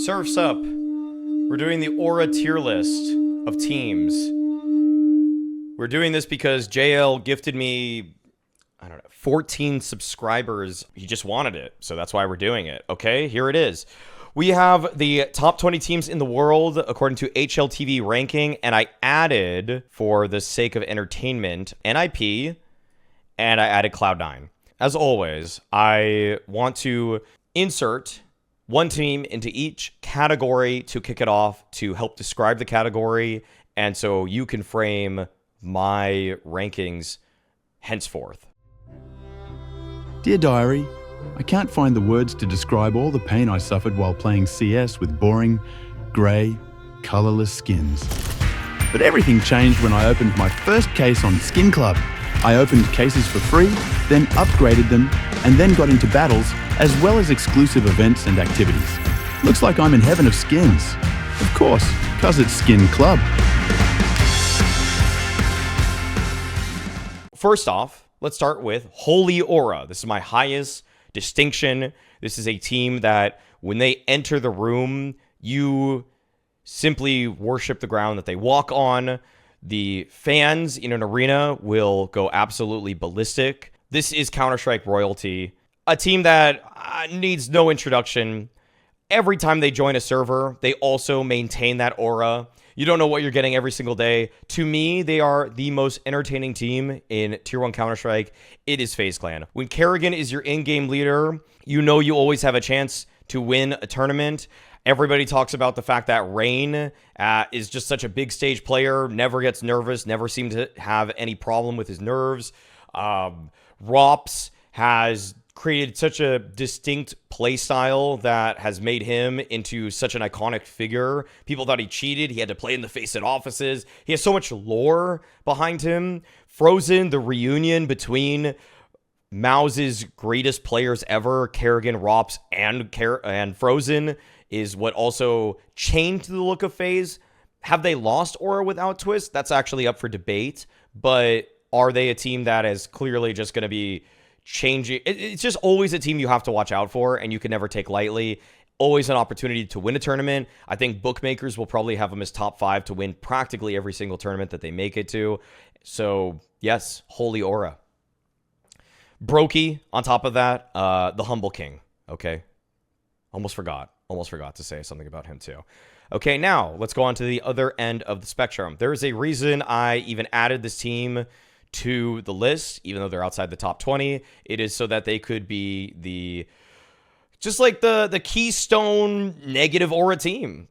Surf's up. We're doing the Aura tier list of teams. We're doing this because JL gifted me, I don't know, 14 subscribers. He just wanted it, so that's why we're doing it. Okay, here it is. We have the top 20 teams in the world according to HLTV ranking, and I added, for the sake of entertainment, NIP, and I added Cloud9. As always, I want to insert one team into each category to kick it off, to help describe the category, and so you can frame my rankings henceforth. Dear Diary, I can't find the words to describe all the pain I suffered while playing CS with boring, grey, colourless skins. But everything changed when I opened my first case on Skin Club. I opened cases for free, then upgraded them, and then got into battles, as well as exclusive events and activities. Looks like I'm in heaven of skins. Of course, cause it's Skin Club. First off, let's start with Holy Aura. This is my highest distinction. This is a team that when they enter the room, you simply worship the ground that they walk on. The fans in an arena will go absolutely ballistic. This is Counter-Strike royalty, a team that needs no introduction. Every time they join a server, they also maintain that aura. You don't know what you're getting every single day. To me, they are the most entertaining team in Tier 1 Counter-Strike. It is FaZe Clan. When Kerrigan is your in-game leader, you know you always have a chance to win a tournament. Everybody talks about the fact that Rain is just such a big stage player, never gets nervous, never seems to have any problem with his nerves. Rops has created such a distinct play style that has made him into such an iconic figure. People thought he cheated. He had to play in the face at offices. He has so much lore behind him. Frozen, the reunion between Mauz's greatest players ever, Kerrigan, Rops, and Frozen, is what also changed the look of FaZe. Have they lost Aura without Twist? That's actually up for debate. But are they a team that is clearly just going to be changing? It's just always a team you have to watch out for, and you can never take lightly. Always an opportunity to win a tournament. I think bookmakers will probably have them as top 5 to win practically every single tournament that they make it to. So, yes, Holy Aura. Brokey, on top of that, the Humble King. Okay. Almost forgot to say something about him too. Okay, now let's go on to the other end of the spectrum. There is a reason I even added this team to the list, even though they're outside the top 20. It is so that they could be the keystone negative aura team.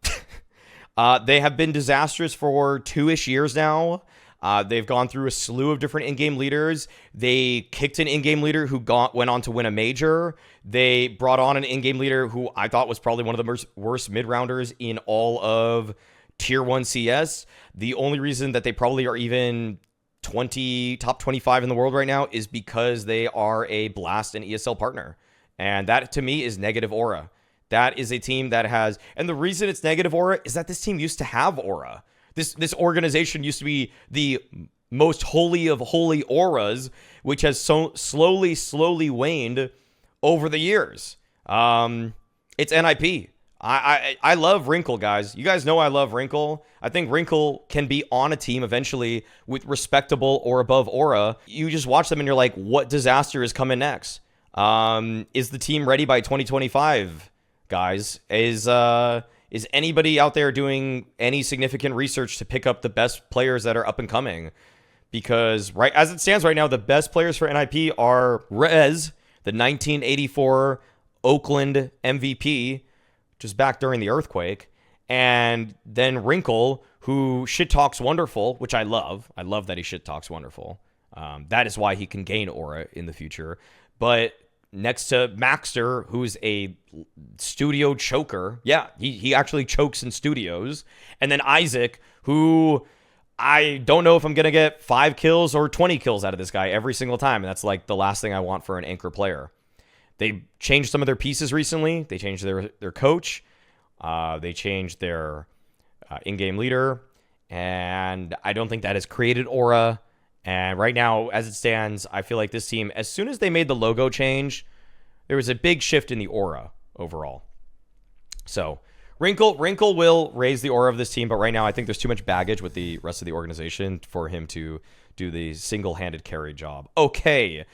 They have been disastrous for 2-ish years now. They've gone through a slew of different in-game leaders. They kicked an in-game leader who went on to win a major. They brought on an in-game leader who I thought was probably one of the worst mid-rounders in all of Tier 1 CS. The only reason that they probably are even top 25 in the world right now is because they are a Blast and ESL partner. And that, to me, is negative aura. That is a team that has... And the reason it's negative aura is that this team used to have aura. This organization used to be the most holy of holy auras, which has so slowly waned over the years. It's NIP. I love Wrinkle, guys. You guys know I love Wrinkle. I think Wrinkle can be on a team eventually with respectable or above aura. You just watch them and you're like, what disaster is coming next? Is the team ready by 2025, guys? Is anybody out there doing any significant research to pick up the best players that are up and coming? Because right as it stands right now, the best players for NIP are Rez, the 1984 Oakland MVP, just back during the earthquake, and then Wrinkle, who shit talks wonderful, which I love. I love that he shit talks wonderful. That is why he can gain aura in the future. But next to Maxter, who's a studio choker. Yeah, he actually chokes in studios. And then Isaac, who I don't know if I'm going to get 5 kills or 20 kills out of this guy every single time. And that's like the last thing I want for an anchor player. They changed some of their pieces recently. They changed their coach. They changed their in-game leader. And I don't think that has created aura. And right now, as it stands, I feel like this team, as soon as they made the logo change, there was a big shift in the aura overall. So Wrinkle will raise the aura of this team, but right now I think there's too much baggage with the rest of the organization for him to do the single-handed carry job. Okay,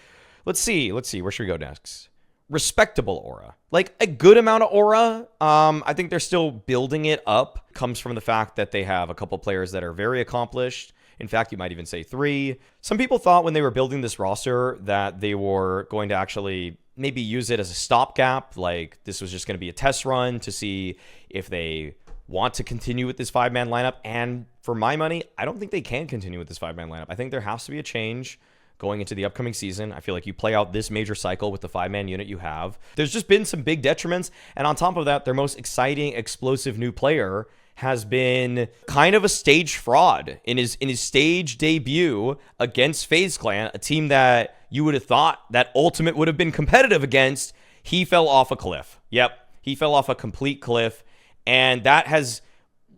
let's see. Where should we go next? Respectable aura. Like, a good amount of aura. I think they're still building it up. Comes from the fact that they have a couple players that are very accomplished. In fact, you might even say 3. Some people thought when they were building this roster that they were going to actually maybe use it as a stopgap. Like, this was just going to be a test run to see if they want to continue with this 5-man lineup. And for my money, I don't think they can continue with this 5-man lineup. I think there has to be a change going into the upcoming season. I feel like you play out this major cycle with the 5-man unit you have. There's just been some big detriments. And on top of that, their most exciting, explosive new player has been kind of a stage fraud in his stage debut against FaZe Clan, a team that you would have thought that Ultimate would have been competitive against. He fell off a cliff. Yep, he fell off a complete cliff. And that has,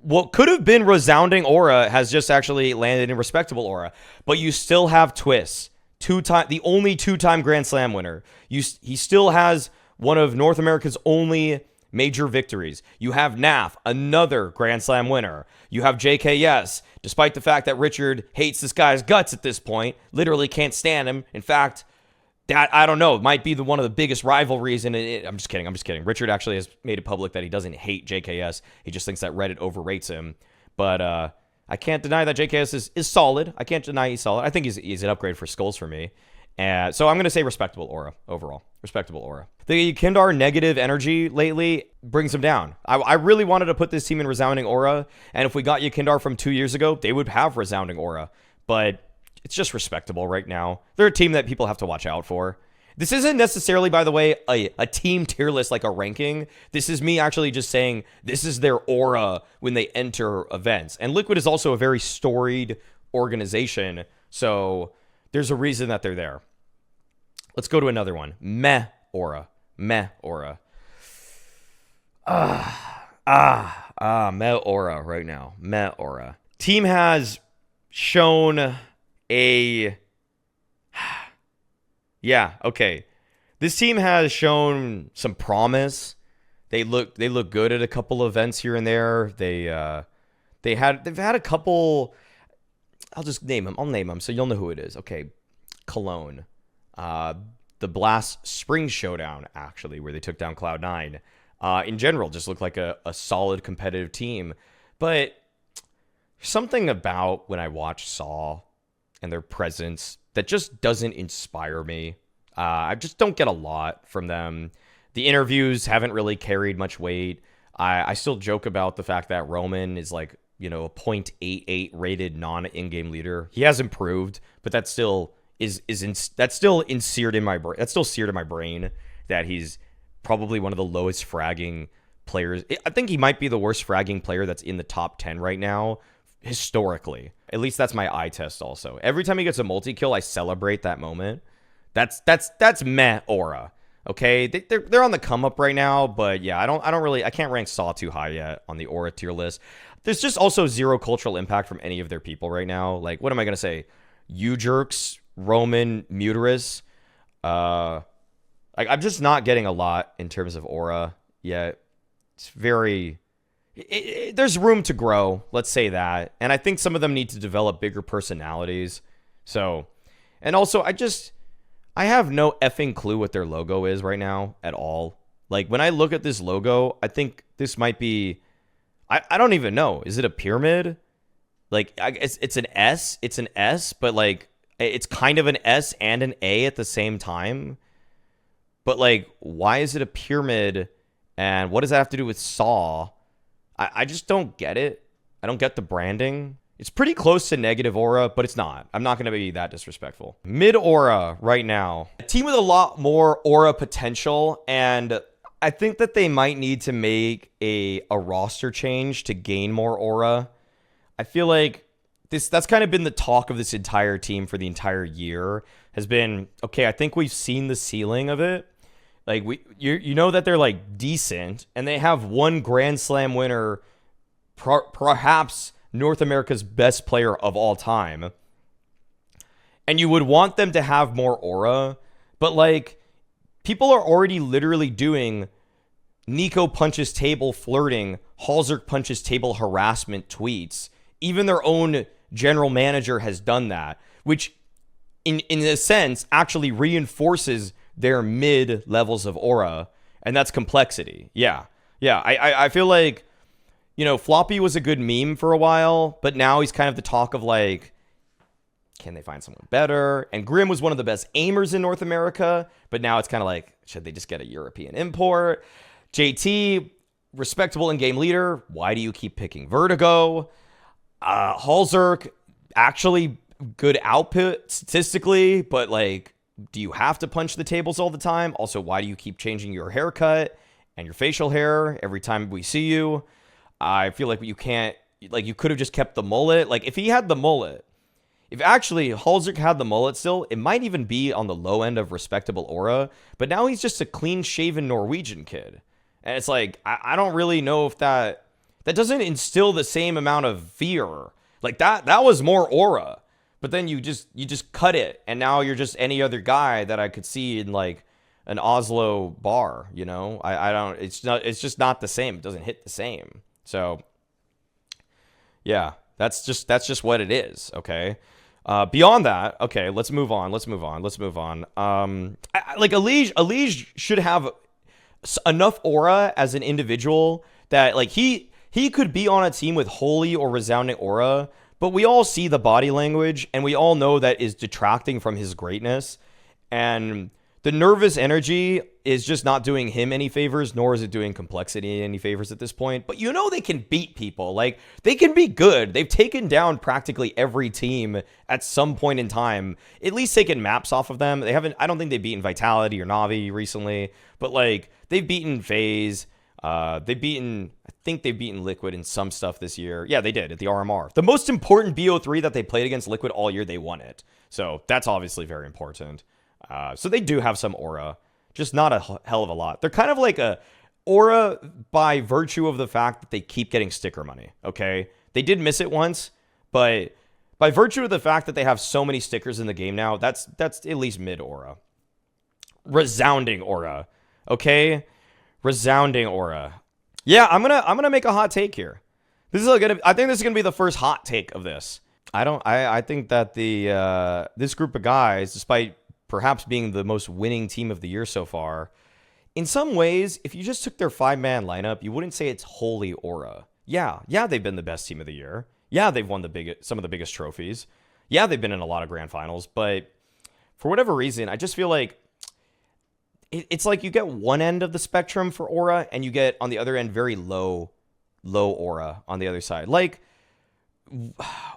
what could have been resounding aura has just actually landed in respectable aura. But you still have Twist, the only 2-time Grand Slam winner. He still has one of North America's only major victories. You have Naf, another Grand Slam winner. You have JKS, despite the fact that Richard hates this guy's guts at this point, literally can't stand him. In fact, that, I don't know, might be one of the biggest rivalries in it. I'm just kidding. Richard actually has made it public that he doesn't hate JKS. He just thinks that Reddit overrates him. But I can't deny that JKS is solid. I can't deny he's solid. I think he's an upgrade for Skulls for me. So I'm going to say respectable aura overall. Respectable aura. The Kindar negative energy lately brings him down. I really wanted to put this team in resounding aura, and if we got Yakindar from 2 years ago, they would have resounding aura. But it's just respectable right now. They're a team that people have to watch out for. This isn't necessarily, by the way, a team tier list like a ranking. This is me actually just saying this is their aura when they enter events. And Liquid is also a very storied organization, so there's a reason that they're there. Let's go to another one. Meh aura. Meh aura. Meh aura right now. Meh aura. Team has shown a... Yeah, okay. This team has shown some promise. They've good at a couple events here and there. They've had a couple... I'll just name them. I'll name them so you'll know who it is. Okay. Cologne. The Blast Spring Showdown, actually, where they took down Cloud9. In general, just looked like a solid competitive team. But something about when I watch Saw and their presence that just doesn't inspire me. I just don't get a lot from them. The interviews haven't really carried much weight. I still joke about the fact that Roman is like, you know, a 0.88 rated non-in-game leader. He has improved, but that's still that's still seared in my brain. That's still seared in my brain that he's probably one of the lowest fragging players. I think he might be the worst fragging player that's in the top 10 right now, historically. At least that's my eye test also. Every time he gets a multi-kill, I celebrate that moment. That's meh aura. Okay, they're on the come up right now, but yeah, I can't rank Saw too high yet on the aura tier list. There's just also zero cultural impact from any of their people right now. Like, what am I gonna say? U-Jerks, Roman, Muterus. I'm just not getting a lot in terms of aura yet. It's very... there's room to grow, let's say that. And I think some of them need to develop bigger personalities. So, and also, I have no effing clue what their logo is right now at all. Like, when I look at this logo, I think this might be... I don't even know. Is it a pyramid? Like, it's an S. It's an S, but, like, it's kind of an S and an A at the same time. But, like, why is it a pyramid? And what does that have to do with Saw? I just don't get it. I don't get the branding. It's pretty close to negative aura, but it's not. I'm not going to be that disrespectful. Mid aura right now. A team with a lot more aura potential, and I think that they might need to make a roster change to gain more aura. I feel like that's kind of been the talk of this entire team for the entire year, has been, okay, I think we've seen the ceiling of it. Like, you know that they're, like, decent, and they have one Grand Slam winner, perhaps North America's best player of all time. And you would want them to have more aura, but, like, people are already literally doing Nico punches table flirting, Halzerk punches table harassment tweets. Even their own general manager has done that, which in a sense actually reinforces their mid levels of aura, and that's complexity. Yeah. I feel like, you know, Floppy was a good meme for a while, but now he's kind of the talk of like, can they find someone better? And Grim was one of the best aimers in North America, but now it's kind of like, should they just get a European import? JT, respectable in-game leader. Why do you keep picking Vertigo? Halzerk, actually good output statistically, but like, do you have to punch the tables all the time? Also, why do you keep changing your haircut and your facial hair every time we see you? I feel like you can't, like, you could have just kept the mullet. Like, if he had the mullet, if actually Halzerk had the mullet still, it might even be on the low end of respectable aura, but now he's just a clean-shaven Norwegian kid. And it's like, I don't really know if that doesn't instill the same amount of fear. Like, that was more aura. But then you just cut it, and now you're just any other guy that I could see in like an Oslo bar, you know? I don't, it's just not the same. It doesn't hit the same. So yeah, that's just what it is, okay? Beyond that, okay, let's move on. Like Elige should have enough aura as an individual that like he could be on a team with holy or resounding aura, but we all see the body language and we all know that is detracting from his greatness, and the nervous energy is just not doing him any favors, nor is it doing complexity any favors at this point. But you know they can beat people. Like, they can be good. They've taken down practically every team at some point in time, at least taken maps off of them. They haven't, I don't think they've beaten Vitality or Navi recently, but like, they've beaten FaZe. I think they've beaten Liquid in some stuff this year. Yeah, they did at the RMR. The most important BO3 that they played against Liquid all year, they won it. So that's obviously very important. So they do have some aura, just not a hell of a lot. They're kind of like a aura by virtue of the fact that they keep getting sticker money, okay? They did miss it once, but by virtue of the fact that they have so many stickers in the game now, that's at least mid-aura. Resounding aura, okay? Resounding aura. Yeah, I'm gonna make a hot take here. I think this is gonna be the first hot take of this. I think that this group of guys, despite perhaps being the most winning team of the year so far, in some ways, if you just took their 5-man lineup, you wouldn't say it's holy aura. Yeah, they've been the best team of the year. Yeah, they've won some of the biggest trophies. Yeah, they've been in a lot of grand finals, but for whatever reason, I just feel like it's like you get one end of the spectrum for aura, and you get on the other end very low aura on the other side. Like,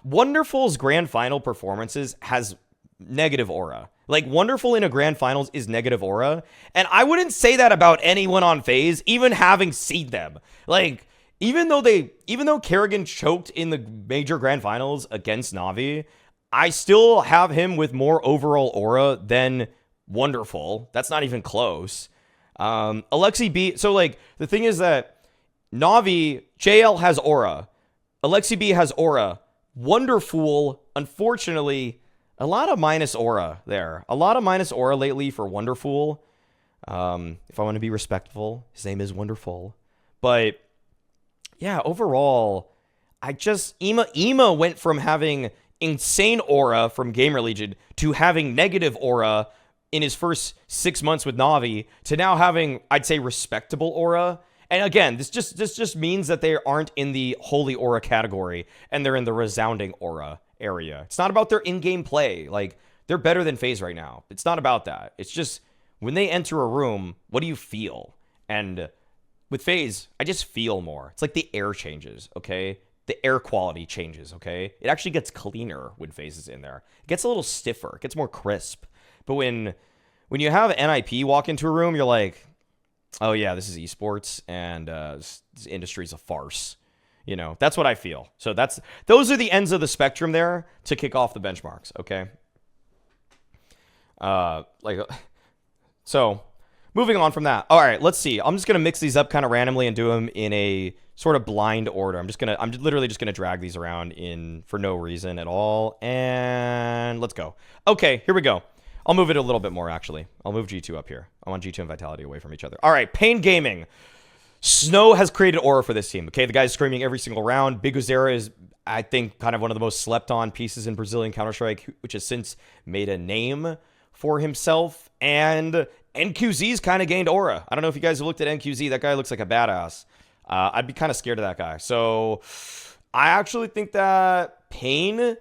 Wonderful's grand final performances has negative aura. Like, Wonderful in a grand finals is negative aura, and I wouldn't say that about anyone on FaZe, even having seen them. Like, even though Kerrigan choked in the major grand finals against Navi, I still have him with more overall aura than Wonderful. That's not even close. Alexi B. So like, the thing is that Navi, JL has aura. Alexi B has aura. Wonderful, unfortunately, a lot of minus aura there. A lot of minus aura lately for Wonderful. If I want to be respectful, his name is Wonderful. But yeah, overall, Ema went from having insane aura from Gamer Legion to having negative aura in his first 6 months with Navi to now having, I'd say, respectable aura. And again, this just means that they aren't in the holy aura category and they're in the resounding aura area. It's not about their in-game play. Like, they're better than FaZe right now. It's not about that. It's just when they enter a room, what do you feel? And with FaZe, I just feel more. It's like the air changes, okay? The air quality changes, okay? It actually gets cleaner when FaZe is in there. It gets a little stiffer. It gets more crisp. But when you have NIP walk into a room, you're like, oh yeah, this is esports, and this industry is a farce. You know, that's what I feel. So those are the ends of the spectrum there to kick off the benchmarks, okay? So moving on from that. All right, let's see. I'm just going to mix these up kind of randomly and do them in a sort of blind order. I'm literally just going to drag these around for no reason at all. And let's go. Okay, here we go. I'll move it a little bit more, actually. I'll move G2 up here. I want G2 and Vitality away from each other. All right, Pain Gaming. Snow has created aura for this team. Okay, the guy's screaming every single round. Big Uzera is, I think, kind of one of the most slept on pieces in Brazilian Counter-Strike, which has since made a name for himself. And NQZ's kind of gained aura. I don't know if you guys have looked at NQZ. That guy looks like a badass. I'd be kind of scared of that guy. So I actually think that Pain,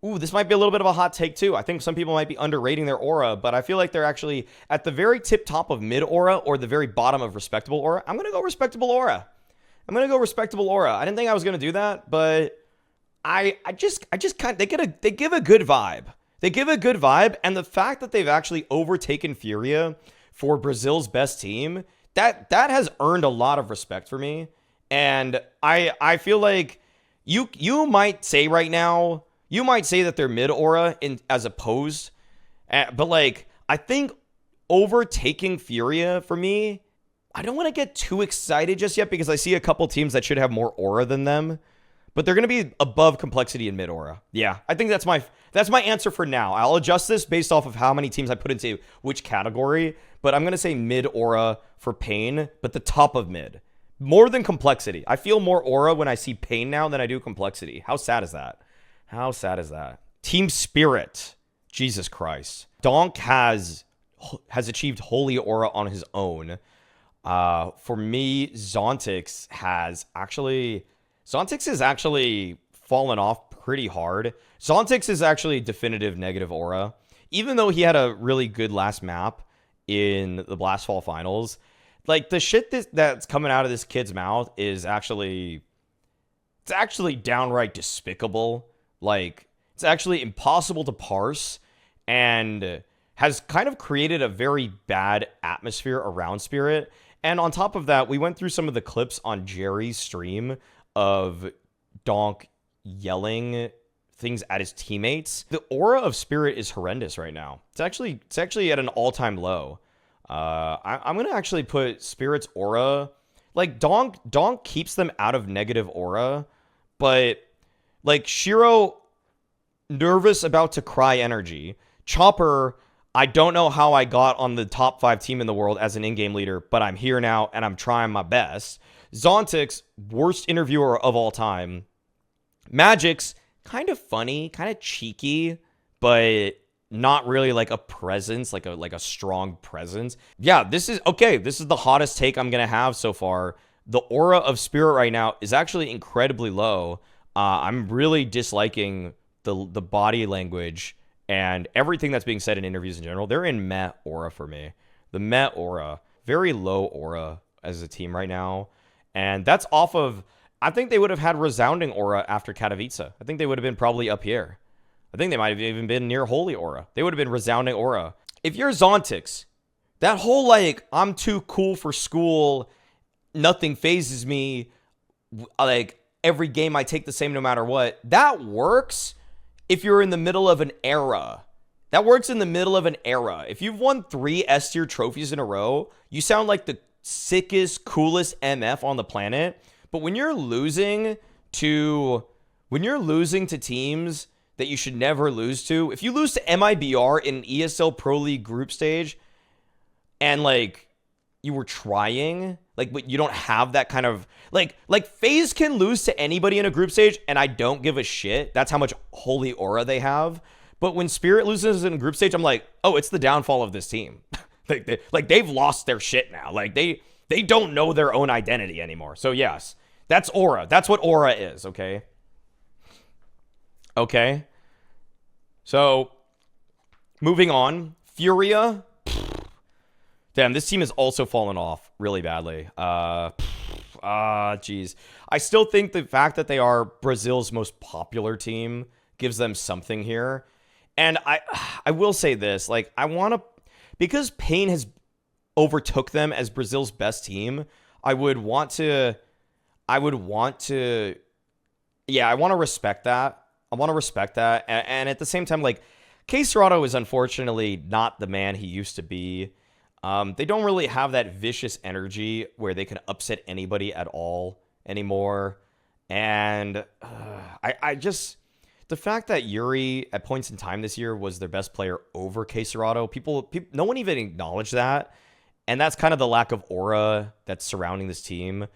this might be a little bit of a hot take too. I think some people might be underrating their aura, but I feel like they're actually at the very tip top of mid aura or the very bottom of respectable aura. I'm going to go respectable aura. I didn't think I was going to do that, but I just kind of, they give a good vibe. They give a good vibe, and the fact that they've actually overtaken Furia for Brazil's best team, that has earned a lot of respect for me. And I feel like you might say right now, you might say that they're mid aura as opposed, but like I think overtaking Furia for me, I don't want to get too excited just yet because I see a couple teams that should have more aura than them, but they're going to be above complexity in mid aura. Yeah, I think that's my answer for now. I'll adjust this based off of how many teams I put into which category, but I'm going to say mid aura for Pain, but the top of mid. More than complexity. I feel more aura when I see Pain now than I do complexity. How sad is that? How sad is that? Team Spirit. Jesus Christ. Donk has achieved holy aura on his own. For me, Zontix has actually fallen off pretty hard. Zontix is actually definitive negative aura. Even though he had a really good last map in the Blastfall finals, like the shit that's coming out of this kid's mouth is actually downright despicable. Like, it's actually impossible to parse and has kind of created a very bad atmosphere around Spirit. And on top of that, we went through some of the clips on Jerry's stream of Donk yelling things at his teammates. The aura of Spirit is horrendous right now. It's actually at an all-time low. I'm gonna actually put Spirit's aura, like Donk keeps them out of negative aura, but like Shiro, nervous, about to cry energy. Chopper, I don't know how I got on the top 5 team in the world as an in-game leader, but I'm here now and I'm trying my best. Zontix, worst interviewer of all time. Magic's kind of funny, kind of cheeky, but not really like a presence, like a strong presence. Yeah, this is the hottest take I'm gonna have so far. The aura of Spirit right now is actually incredibly low. I'm really disliking the body language and everything that's being said in interviews in general. They're in meh aura for me. The meh aura, very low aura as a team right now. And that's off of, I think they would have had resounding aura after Katowice. I think they would have been probably up here. I think they might have even been near holy aura. They would have been resounding aura. If you're Zontix, that whole like, I'm too cool for school, nothing phases me, like every game I take the same no matter what, that works if you're in the middle of an era. That works in the middle of an era. If you've won 3 S-tier trophies in a row, you sound like the sickest, coolest MF on the planet. But when you're losing to teams that you should never lose to, if you lose to MIBR in an ESL Pro League group stage and like you were trying, like, but you don't have that kind of like FaZe can lose to anybody in a group stage and I don't give a shit. That's how much holy aura they have. But when Spirit loses in a group stage, I'm like, oh, it's the downfall of this team. like they've lost their shit now. Like they don't know their own identity anymore. So yes, that's aura. That's what aura is. Okay. So moving on, Furia. Damn, this team has also fallen off really badly. Geez. I still think the fact that they are Brazil's most popular team gives them something here. And I will say this, like, because Pain has overtook them as Brazil's best team, I want to respect that. I want to respect that. And at the same time, like, K-Serrato is unfortunately not the man he used to be. They don't really have that vicious energy where they can upset anybody at all anymore. And the fact that Yuri at points in time this year was their best player over K-Serrato, no one even acknowledged that. And that's kind of the lack of aura that's surrounding this team.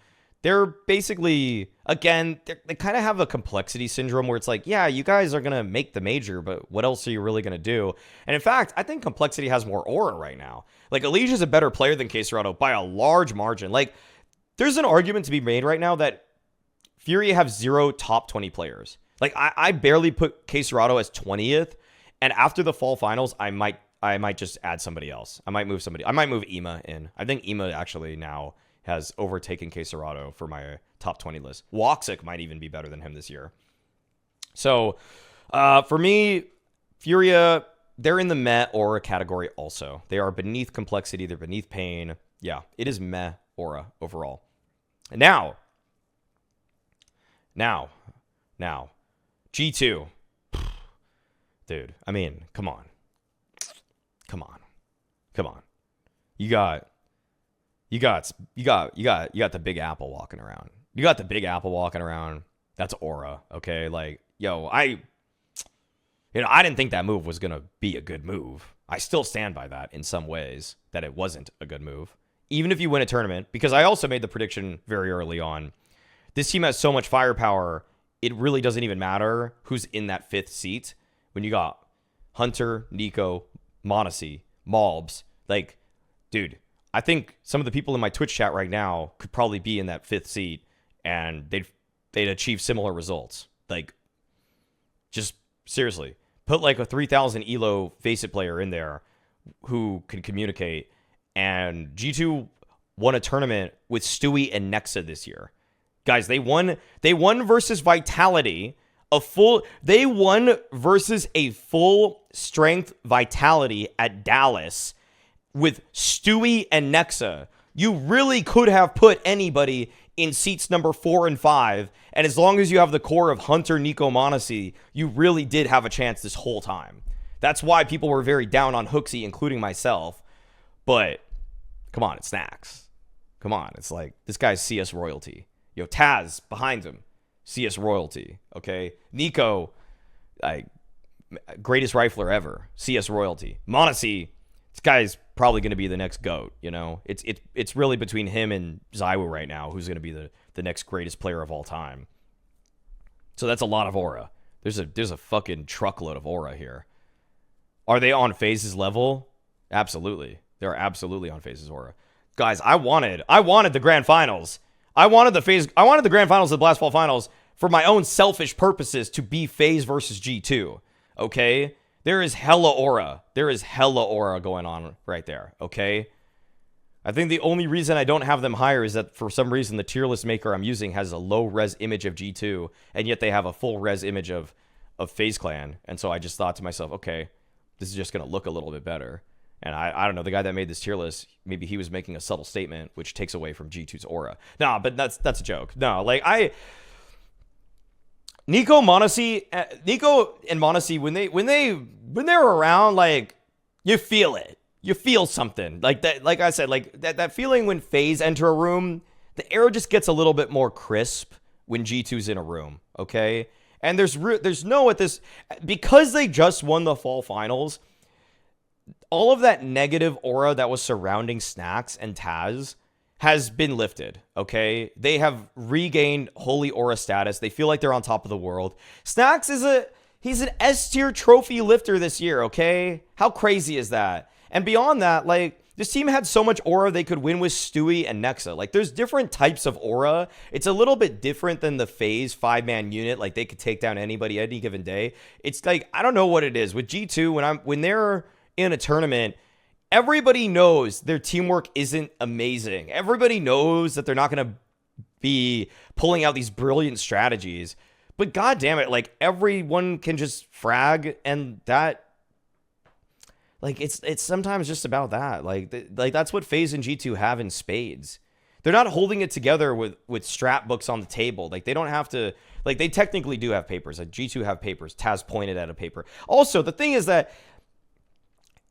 They're basically, again, they kind of have a complexity syndrome where it's like, yeah, you guys are going to make the major, but what else are you really going to do? And in fact, I think complexity has more aura right now. Like, Elijah's a better player than KSerrato by a large margin. Like, there's an argument to be made right now that Furia have 0 top 20 players. Like, I barely put KSerrato as 20th, and after the fall finals, I might just add somebody else. I might move somebody. I might move Ema in. I think Ema actually now has overtaken KSerrato for my top 20 list. Woxic might even be better than him this year. So, for me, Furia, they're in the meh aura category also. They are beneath complexity. They're beneath pain. Yeah, it is meh aura overall. And now, G2. Dude, I mean, come on. You got the Big Apple walking around. You got the Big Apple walking around. That's aura, okay? Like, yo, I didn't think that move was going to be a good move. I still stand by that in some ways, that it wasn't a good move. Even if you win a tournament, because I also made the prediction very early on. This team has so much firepower, it really doesn't even matter who's in that 5th seat. When you got Hunter, Nico, Monacy, Malbs, like, dude, I think some of the people in my Twitch chat right now could probably be in that 5th seat, and they'd achieve similar results. Like, just seriously, put like a 3,000 elo FaZe player in there who can communicate. And G2 won a tournament with Stewie and Nexa this year. Guys, they won versus Vitality. They won versus a full strength Vitality at Dallas with Stewie and Nexa. You really could have put anybody in seats number 4 and 5, and as long as you have the core of Hunter, Nico, Monacy, you really did have a chance this whole time. That's why people were very down on Hooksy, including myself. But come on, it's Snacks. Come on, it's like, this guy's CS royalty. Yo, Taz behind him, CS royalty. Okay, Nico, like, greatest rifler ever, CS royalty. Monacy, this guy's probably going to be the next GOAT, you know? It's really between him and Zywoo right now who's going to be the next greatest player of all time. So that's a lot of aura. There's a fucking truckload of aura here. Are they on FaZe's level? Absolutely. They're absolutely on FaZe's aura. Guys, I wanted the grand finals. I wanted the grand finals of the Blast Fall finals for my own selfish purposes to be FaZe versus G2. Okay? There is hella aura. There is hella aura going on right there, okay? I think the only reason I don't have them higher is that for some reason the tier list maker I'm using has a low res image of G2, and yet they have a full res image of FaZe Clan. And so I just thought to myself, okay, this is just going to look a little bit better. And I don't know, the guy that made this tier list, maybe he was making a subtle statement which takes away from G2's aura. No, but that's a joke. No, like Nico and Monacy, when they're around, like, you feel it. You feel something. Like that, like I said, like that feeling when FaZe enter a room, the air just gets a little bit more crisp when G2's in a room, okay? And there's no at this, because they just won the fall finals, all of that negative aura that was surrounding Snacks and Taz has been lifted, okay? They have regained holy aura status. They feel like they're on top of the world. Snacks he's an S-tier trophy lifter this year, okay? How crazy is that? And beyond that, like, this team had so much aura they could win with Stewie and Nexa. Like, there's different types of aura. It's a little bit different than the FaZe 5-man unit. Like, they could take down anybody any given day. It's like, I don't know what it is. With G2, when they're in a tournament, everybody knows their teamwork isn't amazing. Everybody knows that they're not going to be pulling out these brilliant strategies. But god damn it, like, everyone can just frag, and that, like, it's sometimes just about that. Like that's what FaZe and G2 have in spades. They're not holding it together with strat books on the table. Like, they don't have to, like, they technically do have papers. Like, G2 have papers. Taz pointed at a paper. Also, the thing is that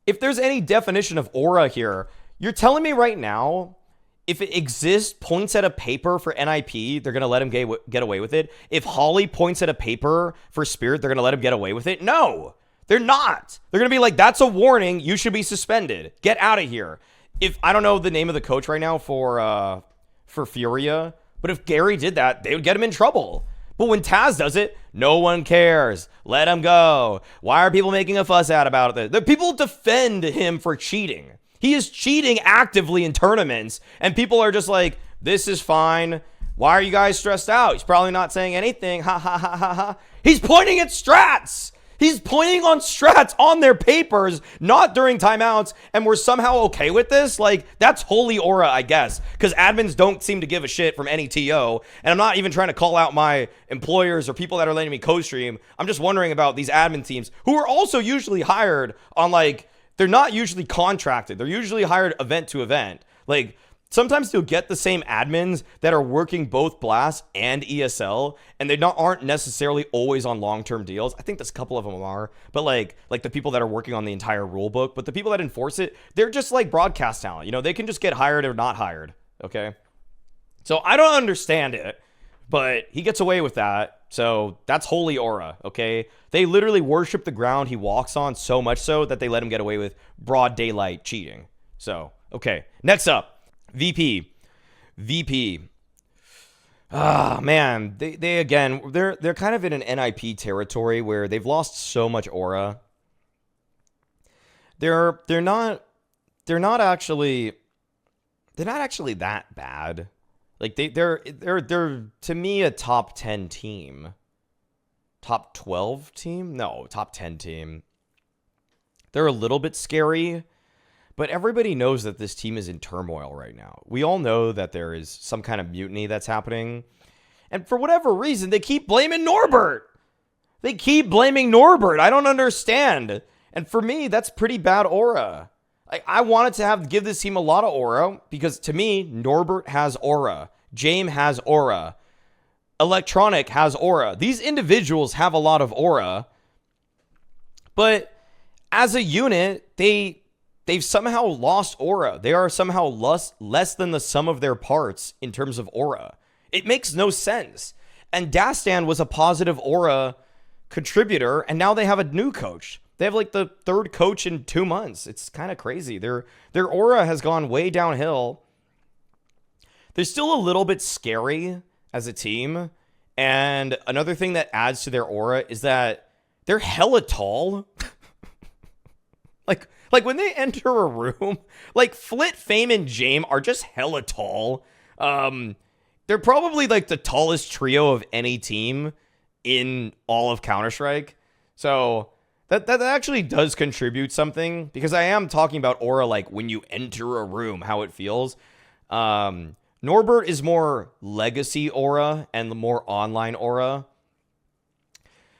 if there's any definition of aura here, you're telling me right now, if it exists, points at a paper for NIP, they're going to let him get away with it. If Holly points at a paper for Spirit, they're going to let him get away with it. No, they're not. They're going to be like, that's a warning. You should be suspended. Get out of here. if I don't know the name of the coach right now for Furia, but if Gary did that, they would get him in trouble. But when Taz does it, no one cares. Let him go. Why are people making a fuss out about it? The people defend him for cheating. He is cheating actively in tournaments, and people are just like, this is fine. Why are you guys stressed out? He's probably not saying anything. Ha ha ha ha ha. He's pointing at strats. He's pointing on strats on their papers, not during timeouts, and we're somehow okay with this? Like, that's holy aura, I guess, because admins don't seem to give a shit from any TO, and I'm not even trying to call out my employers or people that are letting me co-stream. I'm just wondering about these admin teams, who are also usually hired on, like, they're not usually contracted. They're usually hired event to event. Like, sometimes you'll get the same admins that are working both Blast and ESL, and they aren't necessarily always on long-term deals. I think there's a couple of them are, but like the people that are working on the entire rule book, but the people that enforce it, they're just like broadcast talent. You know, they can just get hired or not hired, okay? So I don't understand it, but he gets away with that, so that's holy aura, okay? They literally worship the ground he walks on so much so that they let him get away with broad daylight cheating. So, okay, next up. VP. Ah, man, they again, they're kind of in an NIP territory where they've lost so much aura. They're not actually that bad. Like they're to me a top 10 team. Top 12 team? No, top 10 team. They're a little bit scary. But everybody knows that this team is in turmoil right now. We all know that there is some kind of mutiny that's happening. And for whatever reason, they keep blaming Norbert. They keep blaming Norbert. I don't understand. And for me, that's pretty bad aura. I wanted to give this team a lot of aura because to me, Norbert has aura. James has aura. Electronic has aura. These individuals have a lot of aura. But as a unit, they've somehow lost aura. They are somehow less than the sum of their parts in terms of aura. It makes no sense. And Dastan was a positive aura contributor, and now they have a new coach. They have like the third coach in 2 months. It's kind of crazy. Their aura has gone way downhill. They're still a little bit scary as a team. And another thing that adds to their aura is that they're hella tall. Like when they enter a room, like Flit, Fame, and James are just hella tall. They're probably like the tallest trio of any team in all of Counter-Strike. So that actually does contribute something, because I am talking about aura like when you enter a room, how it feels. Norbert is more legacy aura and the more online aura.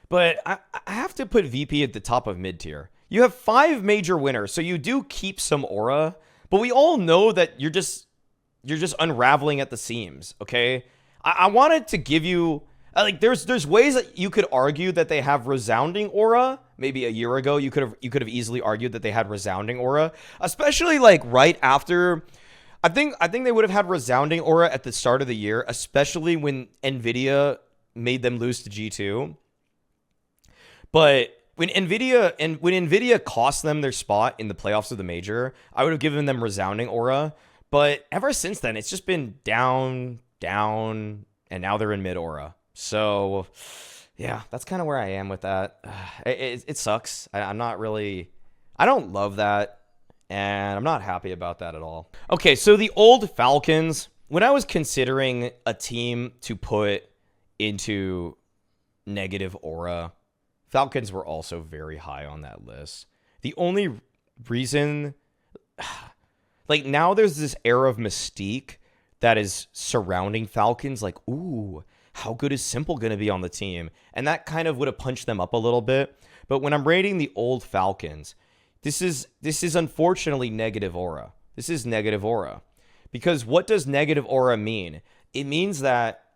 But I have to put VP at the top of mid-tier. You have 5 major winners, so you do keep some aura, but we all know that you're just unraveling at the seams, okay? I wanted to give you, like, there's ways that you could argue that they have resounding aura. Maybe a year ago, you could have easily argued that they had resounding aura, especially like right after. I think they would have had resounding aura at the start of the year, especially when Nvidia made them lose to G2. But when Nvidia cost them their spot in the playoffs of the major, I would have given them resounding aura. But ever since then, it's just been down, and now they're in mid aura. So, yeah, that's kind of where I am with that. It sucks. I don't love that, and I'm not happy about that at all. Okay, so the old Falcons, when I was considering a team to put into negative aura, Falcons were also very high on that list. The only reason, like, now there's this air of mystique that is surrounding Falcons. Like, ooh, how good is Simple going to be on the team? And that kind of would have punched them up a little bit. But when I'm rating the old Falcons, this is unfortunately negative aura. This is negative aura. Because what does negative aura mean? It means that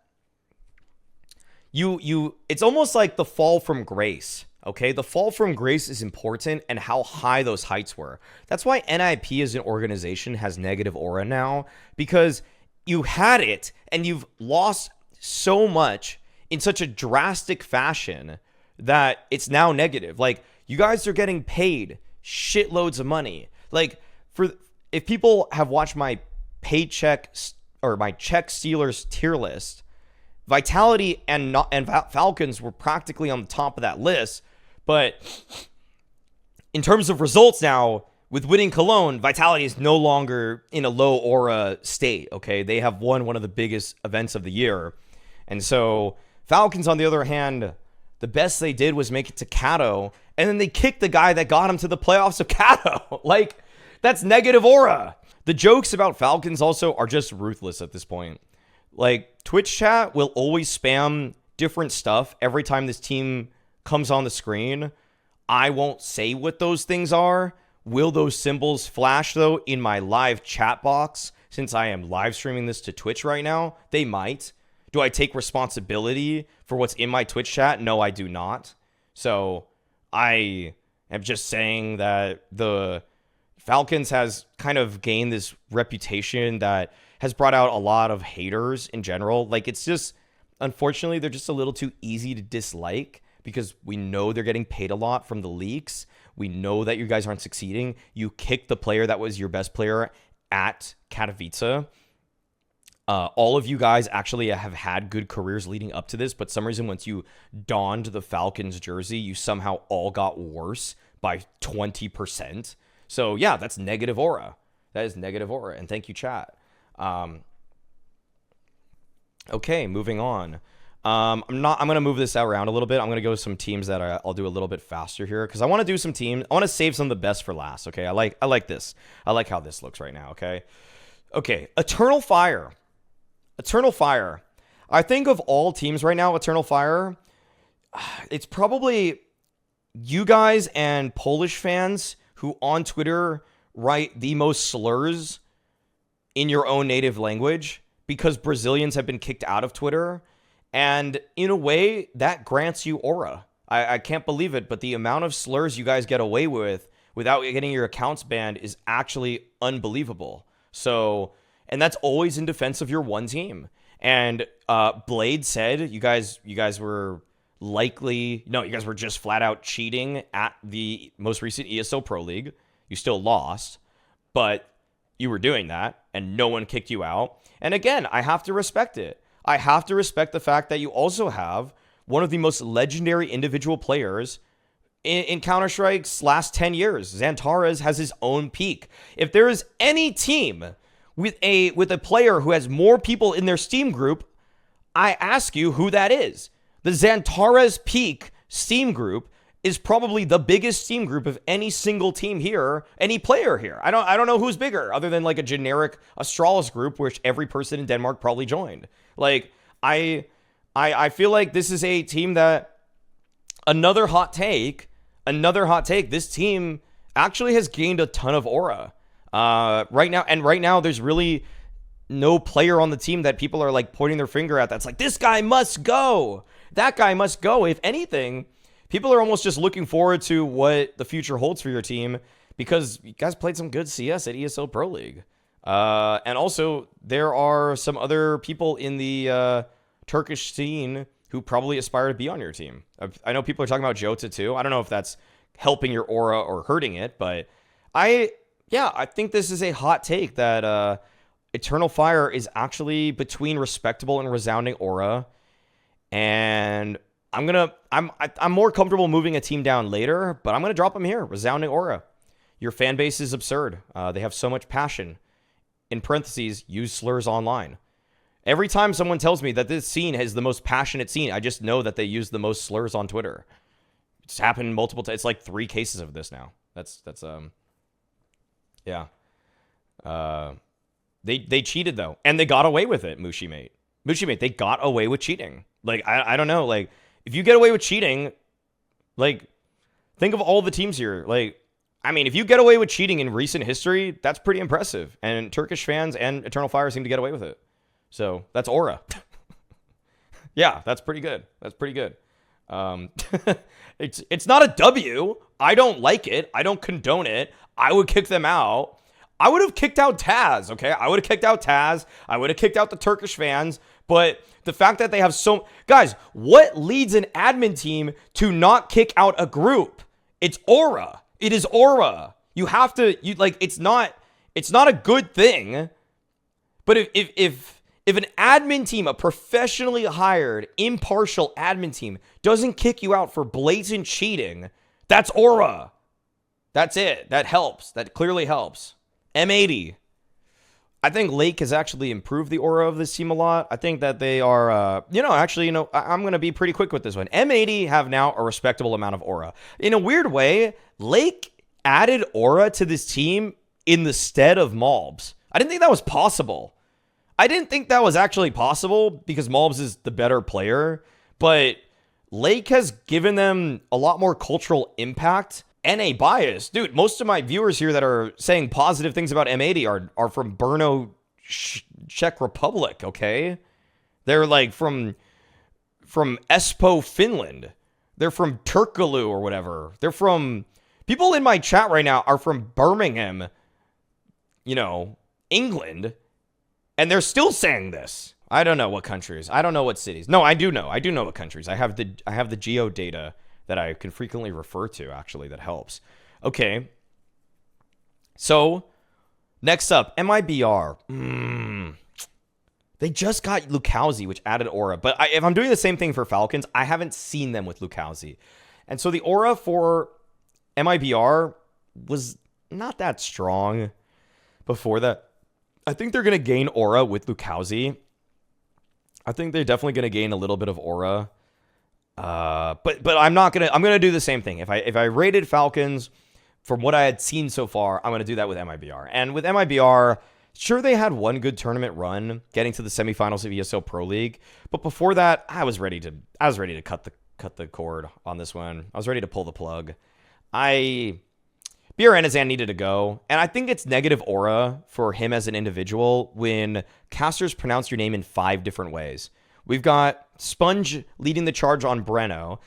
it's almost like the fall from grace, okay? The fall from grace is important, and how high those heights were. That's why NIP as an organization has negative aura now, because you had it and you've lost so much in such a drastic fashion that it's now negative. Like, you guys are getting paid shitloads of money. Like, if people have watched my paycheck or my check stealers tier list, Vitality and Falcons were practically on the top of that list. But in terms of results now, with winning Cologne, Vitality is no longer in a low aura state, okay? They have won one of the biggest events of the year. And so Falcons, on the other hand, the best they did was make it to Kato, and then they kicked the guy that got him to the playoffs of Kato. Like, that's negative aura. The jokes about Falcons also are just ruthless at this point. Like, Twitch chat will always spam different stuff every time this team comes on the screen. I won't say what those things are. Will those symbols flash, though, in my live chat box? Since I am live streaming this to Twitch right now, they might. Do I take responsibility for what's in my Twitch chat? No, I do not. So I am just saying that the Falcons has kind of gained this reputation that has brought out a lot of haters in general. Like, it's just, unfortunately, they're just a little too easy to dislike because we know they're getting paid a lot from the leaks. We know that you guys aren't succeeding. You kicked the player that was your best player at Katowice. All of you guys actually have had good careers leading up to this, but some reason once you donned the Falcons jersey, you somehow all got worse by 20%. So yeah, that's negative aura. That is negative aura. And thank you, chat. Okay, moving on. I'm going to move this around a little bit. I'm going to go with some teams that I'll do a little bit faster here because I want to do some teams. I want to save some of the best for last. Okay. I like this. I like how this looks right now. Okay. Okay. Eternal Fire. I think of all teams right now, Eternal Fire, it's probably you guys and Polish fans who on Twitter write the most slurs in your own native language because Brazilians have been kicked out of Twitter. And in a way, that grants you aura. I can't believe it, but the amount of slurs you guys get away with without getting your accounts banned is actually unbelievable. So, and that's always in defense of your one team. And Blade said you guys were you guys were just flat out cheating at the most recent ESL Pro League. You still lost, but you were doing that, and no one kicked you out. And again, I have to respect it. I have to respect the fact that you also have one of the most legendary individual players in Counter-Strike's last 10 years. Xantares has his own peak. If there is any team with a player who has more people in their Steam group, I ask you who that is. The Xantares peak Steam group is probably the biggest Steam group of any single team here, any player here. I don't know who's bigger other than like a generic Astralis group, which every person in Denmark probably joined. Like, I feel like this is a team that another hot take, this team actually has gained a ton of aura. Right now there's really no player on the team that people are like pointing their finger at that's like, this guy must go. That guy must go. If anything, people are almost just looking forward to what the future holds for your team because you guys played some good CS at ESL Pro League. And also, there are some other people in the Turkish scene who probably aspire to be on your team. I know people are talking about Jota too. I don't know if that's helping your aura or hurting it, but I think this is a hot take that Eternal Fire is actually between respectable and resounding aura. And I'm more comfortable moving a team down later, but I'm going to drop them here. Resounding aura. Your fan base is absurd. They have so much passion. In parentheses, use slurs online. Every time someone tells me that this scene is the most passionate scene, I just know that they use the most slurs on Twitter. It's happened multiple times. It's like 3 cases of this now. They cheated though, and they got away with it. Mushimate, they got away with cheating. Like I don't know. Like if you get away with cheating, like think of all the teams here. Like, I mean, if you get away with cheating in recent history, that's pretty impressive. And Turkish fans and Eternal Fire seem to get away with it. So that's aura. Yeah, that's pretty good. It's not a W. I don't like it. I don't condone it. I would kick them out. I would have kicked out Taz, okay? I would have kicked out Taz. I would have kicked out the Turkish fans. But the fact that they have Guys, what leads an admin team to not kick out a group? It's aura. It is aura. You have to, it's not It's not a good thing. But if an admin team, a professionally hired, impartial admin team, doesn't kick you out for blatant cheating, that's aura. That's it. That helps. That clearly helps. M80. I think Lake has actually improved the aura of this team a lot. I think that they are, I'm going to be pretty quick with this one. M80 have now a respectable amount of aura. In a weird way, Lake added aura to this team in the stead of Mauls. I didn't think that was possible. I didn't think that was actually possible because Mauls is the better player, but Lake has given them a lot more cultural impact and a bias. Dude, most of my viewers here that are saying positive things about M80 are from Brno, Czech Republic, okay? They're like from Espoo, Finland. They're from Turkaloo or whatever. They're from... People in my chat right now are from Birmingham, England, and they're still saying this. I don't know what countries. I don't know what cities. No, I do know. I do know what countries. I have the geo data that I can frequently refer to, actually, that helps. Okay. So, next up, MIBR. They just got Lukowski, which added aura. But if I'm doing the same thing for Falcons, I haven't seen them with Lukowski. And so the aura for MIBR was not that strong before that. I think they're going to gain aura with Lukowski. I think they're definitely going to gain a little bit of aura. But I'm gonna do the same thing. If I rated Falcons from what I had seen so far, I'm gonna do that with MIBR. And with MIBR, sure, they had one good tournament run, getting to the semifinals of ESL Pro League. But before that, I was ready to cut the cord on this one. I was ready to pull the plug. BR Enizan needed to go, and I think it's negative aura for him as an individual when casters pronounce your name in 5 different ways. We've got Sponge leading the charge on Breno.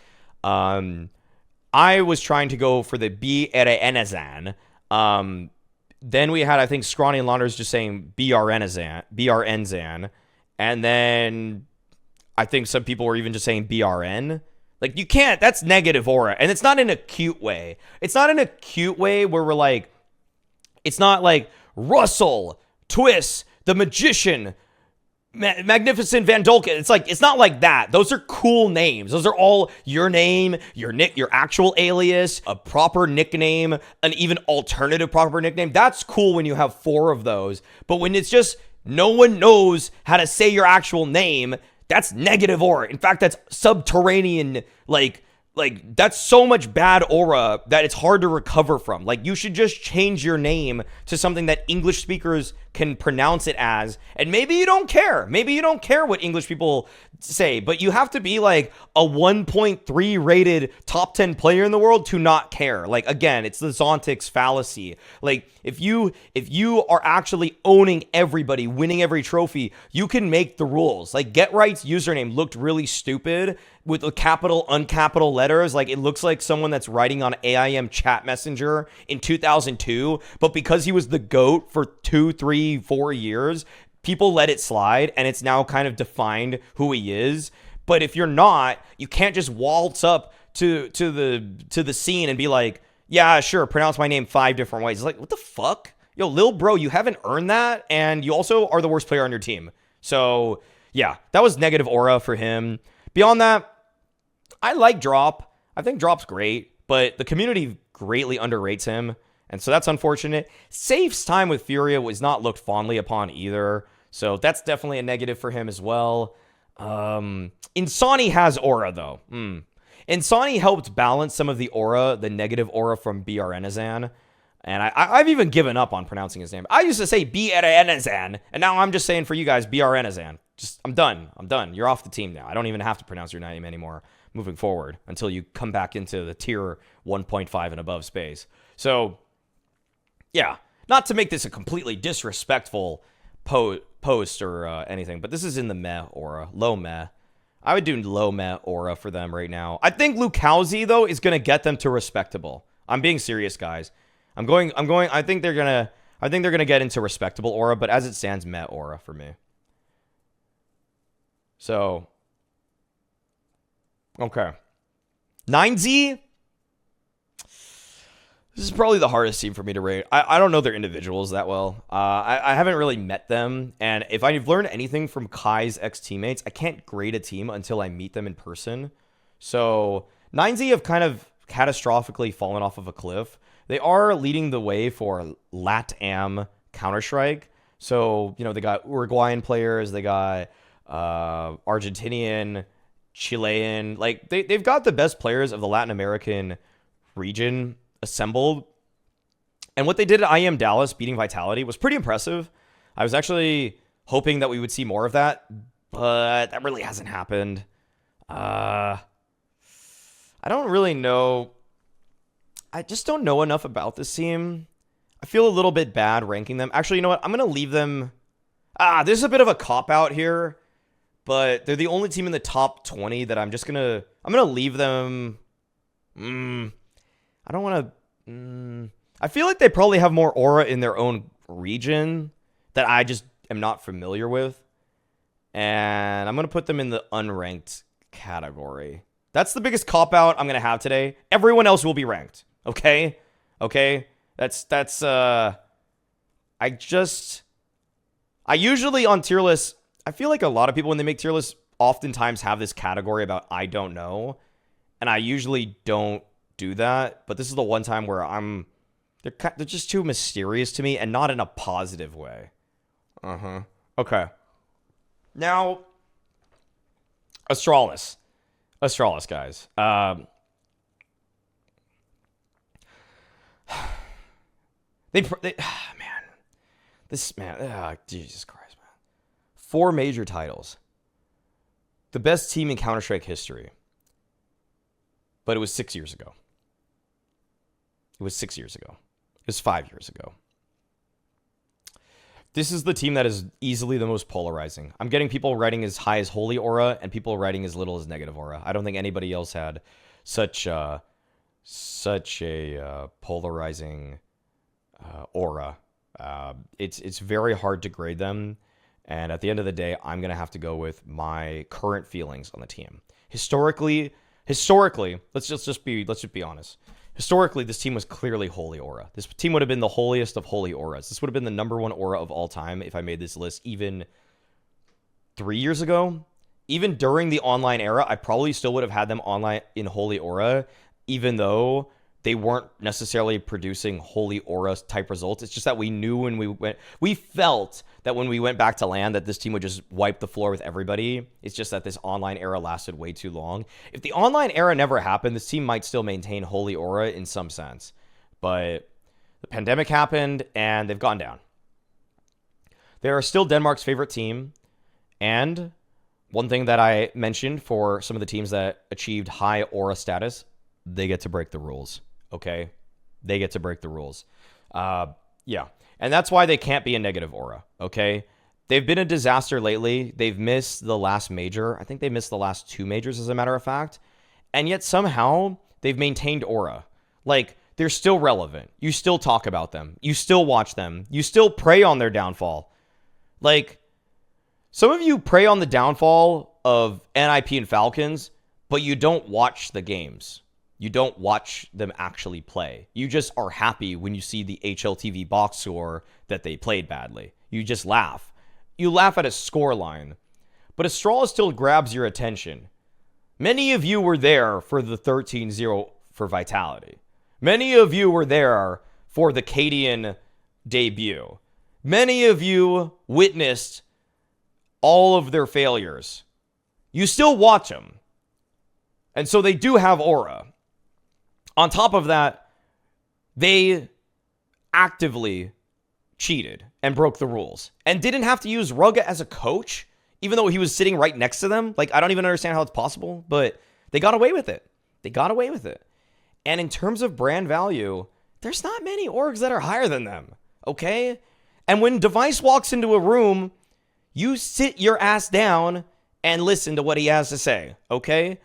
I was trying to go for the BR Enizan. Then we had, I think, Scrawny and Launders just saying BR Enzan. And then I think some people were even just saying BRN. Like, you can't, that's negative aura. And it's not in a cute way. It's not in a cute way where we're like, it's not like Russell, Twist, the Magician, Magnificent Van Dolken. It's not like that. Those are cool names. Those are all your name, your actual alias, a proper nickname, an even alternative proper nickname. That's cool when you have 4 of those. But when it's just no one knows how to say your actual name, that's negative aura. In fact, that's subterranean, like that's so much bad aura that it's hard to recover from. Like, you should just change your name to something that English speakers can pronounce it as. And maybe you don't care. Maybe you don't care what English people say, but you have to be like a 1.3 rated top 10 player in the world to not care. Like, again, it's the Zontics fallacy. Like, if you are actually owning everybody, winning every trophy, you can make the rules. Like, Get Right's username looked really stupid with the capital, uncapital letters. Like, it looks like someone that's writing on AIM chat messenger in 2002. But because he was the GOAT for 2, 3, 4 years, people let it slide, and it's now kind of defined who he is. But if you're not, you can't just waltz up to the scene and be like, yeah, sure, pronounce my name 5 different ways. It's like, what the fuck? Yo, lil bro, you haven't earned that, and you also are the worst player on your team. So, yeah, that was negative aura for him. Beyond that, I like Drop. I think Drop's great, but the community greatly underrates him, and so that's unfortunate. Safe's time with Furia was not looked fondly upon either, so that's definitely a negative for him as well. Insani has aura, though. Insani helped balance some of the aura, the negative aura from BR Enizan, and I've even given up on pronouncing his name. I used to say BR Enizan, and now I'm just saying for you guys, BR Enizan. I'm done. You're off the team now. I don't even have to pronounce your name anymore moving forward until you come back into the tier 1.5 and above space. So, yeah, not to make this a completely disrespectful post or anything, but this is in the meh aura, low meh. I would do low meh aura for them right now. I think Lukowski, though, is going to get them to respectable. I'm being serious, guys. I think they're going to get into respectable aura, but as it stands, meh aura for me. So, okay. 9Z? This is probably the hardest team for me to rate. I don't know their individuals that well. I haven't really met them. And if I've learned anything from Kai's ex-teammates, I can't grade a team until I meet them in person. So 9Z have kind of catastrophically fallen off of a cliff. They are leading the way for LATAM Counter-Strike. So, you know, they got Uruguayan players. They got Argentinian, Chilean. Like, they've got the best players of the Latin American region assembled. And what they did at IEM Dallas beating Vitality was pretty impressive. I was actually hoping that we would see more of that, but that really hasn't happened. I don't really know. I just don't know enough about this team. I feel a little bit bad ranking them. Actually, you know what? I'm going to leave them. This is a bit of a cop-out here, but they're the only team in the top 20 that I'm going to leave them. I don't want to. I feel like they probably have more aura in their own region that I just am not familiar with. And I'm going to put them in the unranked category. That's the biggest cop-out I'm going to have today. Everyone else will be ranked. Okay? That's I usually on tier lists, I feel like a lot of people when they make tier lists oftentimes have this category about I don't know. And I usually don't do that, but this is the one time where they're just too mysterious to me and not in a positive way. Okay. Now, Astralis, guys. Jesus Christ, man. 4 major titles. The best team in Counter-Strike history. But it was 6 years ago. It was 5 years ago. This is the team that is easily the most polarizing. I'm getting people writing as high as Holy Aura and people writing as little as Negative Aura. I don't think anybody else had such a polarizing aura. It's very hard to grade them. And at the end of the day, I'm going to have to go with my current feelings on the team. Historically, let's just be honest. Historically, this team was clearly Holy Aura. This team would have been the holiest of Holy Auras. This would have been the #1 aura of all time if I made this list even 3 years ago. Even during the online era, I probably still would have had them online in Holy Aura, even though they weren't necessarily producing Holy Aura type results. It's just that we knew we felt that when we went back to LAN that this team would just wipe the floor with everybody. It's just that this online era lasted way too long. If the online era never happened, this team might still maintain Holy Aura in some sense. But the pandemic happened and they've gone down. They are still Denmark's favorite team. And one thing that I mentioned for some of the teams that achieved high aura status, they get to break the rules. Okay? They get to break the rules. Yeah. And that's why they can't be a negative aura. Okay? They've been a disaster lately. They've missed the last major. I think they missed the last 2 majors, as a matter of fact. And yet somehow they've maintained aura. Like, they're still relevant. You still talk about them. You still watch them. You still prey on their downfall. Like, some of you prey on the downfall of NIP and Falcons, but you don't watch the games. You don't watch them actually play. You just are happy when you see the HLTV box score that they played badly. You just laugh. You laugh at a score line. But Astralis still grabs your attention. Many of you were there for the 13-0 for Vitality. Many of you were there for the Cadian debut. Many of you witnessed all of their failures. You still watch them. And so they do have aura. On top of that, they actively cheated and broke the rules and didn't have to use Rugga as a coach, even though he was sitting right next to them. Like, I don't even understand how it's possible, but they got away with it. They got away with it. And in terms of brand value, there's not many orgs that are higher than them, okay? And when Device walks into a room, you sit your ass down and listen to what he has to say, okay?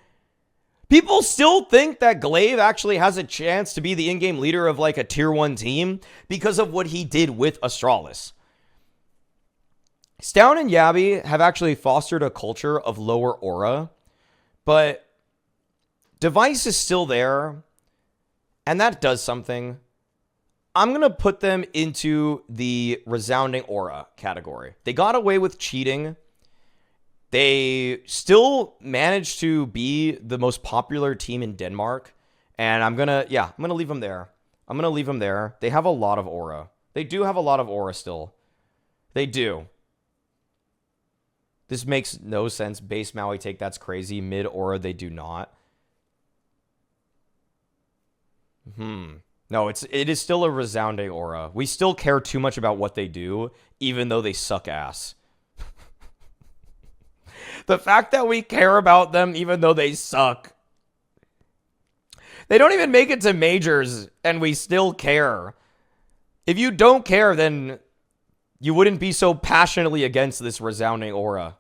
People still think that Glaive actually has a chance to be the in-game leader of like a tier 1 team because of what he did with Astralis. Stown and Yabby have actually fostered a culture of lower aura, but Device is still there, and that does something. I'm going to put them into the resounding aura category. They got away with cheating. They still managed to be the most popular team in Denmark. And I'm going to leave them there. I'm going to leave them there. They have a lot of aura. They do have a lot of aura still. They do. This makes no sense. Base Maui take, that's crazy. Mid aura, they do not. No, it is still a resounding aura. We still care too much about what they do, even though they suck ass. The fact that we care about them, even though they suck. They don't even make it to majors, and we still care. If you don't care, then you wouldn't be so passionately against this resounding aura.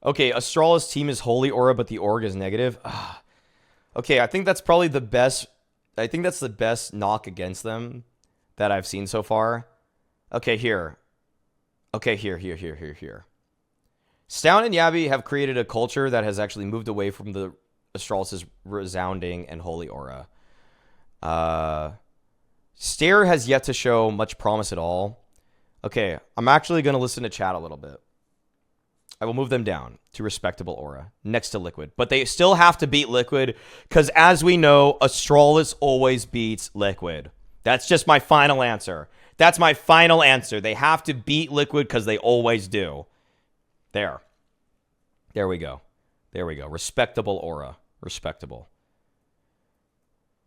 Okay, Astralis team is holy aura, but the org is negative. Okay, I think that's probably the best. I think that's the best knock against them that I've seen so far. Okay, here. Okay, here. Stown and Yabi have created a culture that has actually moved away from the Astralis' resounding and holy aura. Stare has yet to show much promise at all. Okay, I'm actually going to listen to chat a little bit. I will move them down to respectable aura next to Liquid. But they still have to beat Liquid because, as we know, Astralis always beats Liquid. That's just my final answer. That's my final answer. They have to beat Liquid because they always do. There. There we go. There we go. Respectable aura. Respectable.